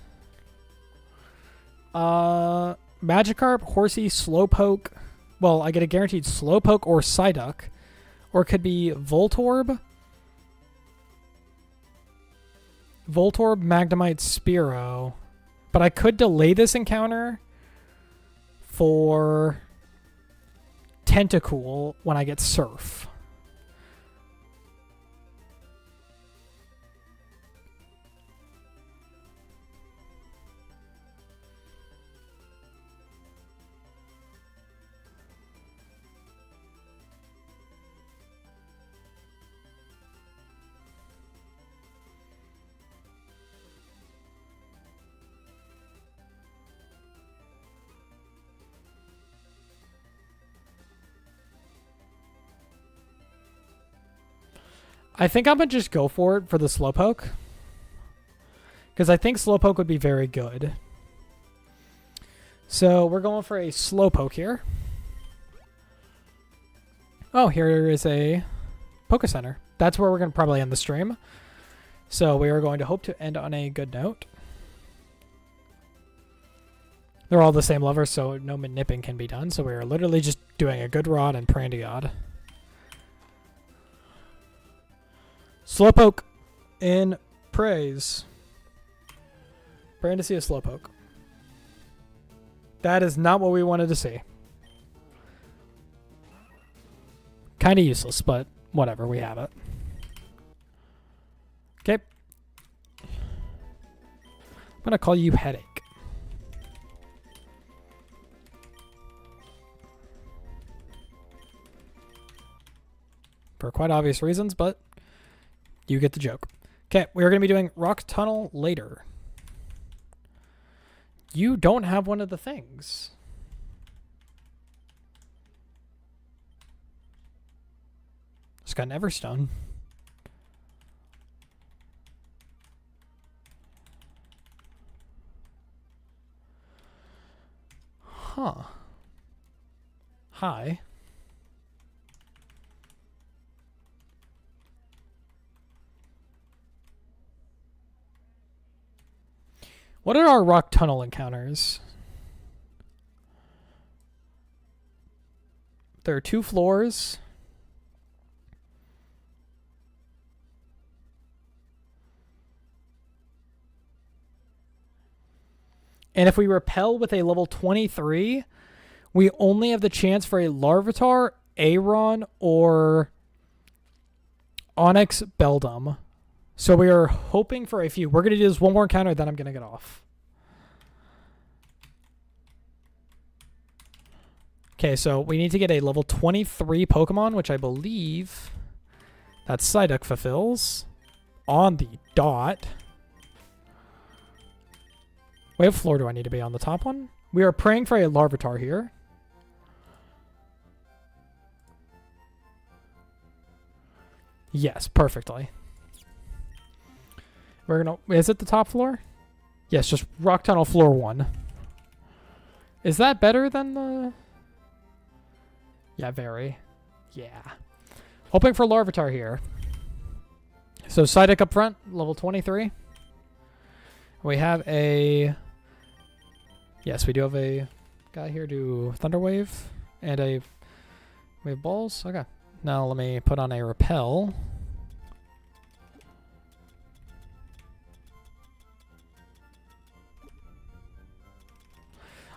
Magikarp, Horsey, Slowpoke. Well, I get a guaranteed Slowpoke or Psyduck. Or it could be Voltorb. Voltorb, Magnemite, Spearow. But I could delay this encounter for Tentacool when I get Surf. I think I'm going to just go for it for the Slowpoke. Because I think Slowpoke would be very good. So we're going for a Slowpoke here. Oh, here is a Poke Center. That's where we're going to probably end the stream. So we are going to hope to end on a good note. They're all the same level, so no nipping can be done. So we are literally just doing a good rod and Prandiod. Slowpoke in praise. Praying to see a Slowpoke. That is not what we wanted to see. Kind of useless, but whatever, we have it. Okay. I'm going to call you Headache. For quite obvious reasons, but you get the joke. Okay, we're going to be doing Rock Tunnel later. You don't have one of the things. It's got an Everstone. Huh. Hi. What are our rock tunnel encounters? There are 2 floors. And if we repel with a level 23, we only have the chance for a Larvitar, Aeron, or Onyx Beldum. So we are hoping for a few. We're going to do this one more encounter, then I'm going to get off. Okay, so we need to get a level 23 Pokemon, which I believe that Psyduck fulfills on the dot. Wait, what floor do I need to be on? The top one? We are praying for a Larvitar here. Yes, perfectly. We're gonna. Is it the top floor? Yes, just Rock Tunnel floor 1. Is that better than the? Yeah, very. Yeah. Hoping for Larvitar here. So Psyduck up front, level 23. We have a. Yes, we do have a guy here do Thunder Wave and a Wave Balls. Okay. Now let me put on a Repel.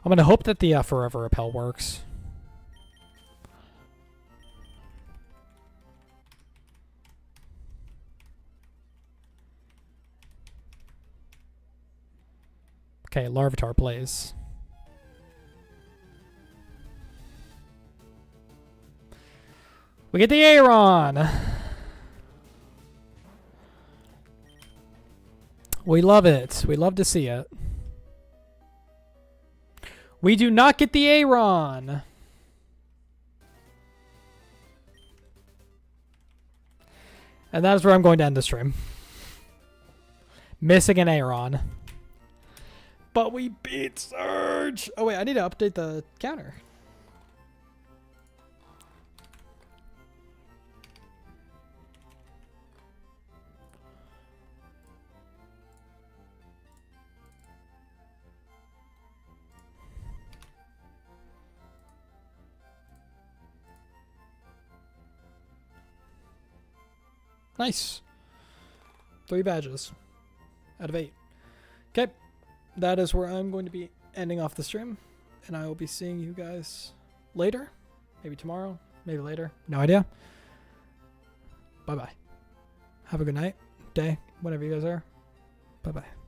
I'm going to hope that the Forever Repel works. Okay, Larvitar plays. We get the Aeron! We love it. We love to see it. We do not get the Aeron. And that is where I'm going to end the stream. Missing an Aeron. But we beat Surge. Oh, wait. I need to update the counter. Nice. 3 badges out of 8. Okay. That is where I'm going to be ending off the stream. And I will be seeing you guys later. Maybe tomorrow. Maybe later. No idea. Bye-bye. Have a good night, day, whatever you guys are. Bye-bye.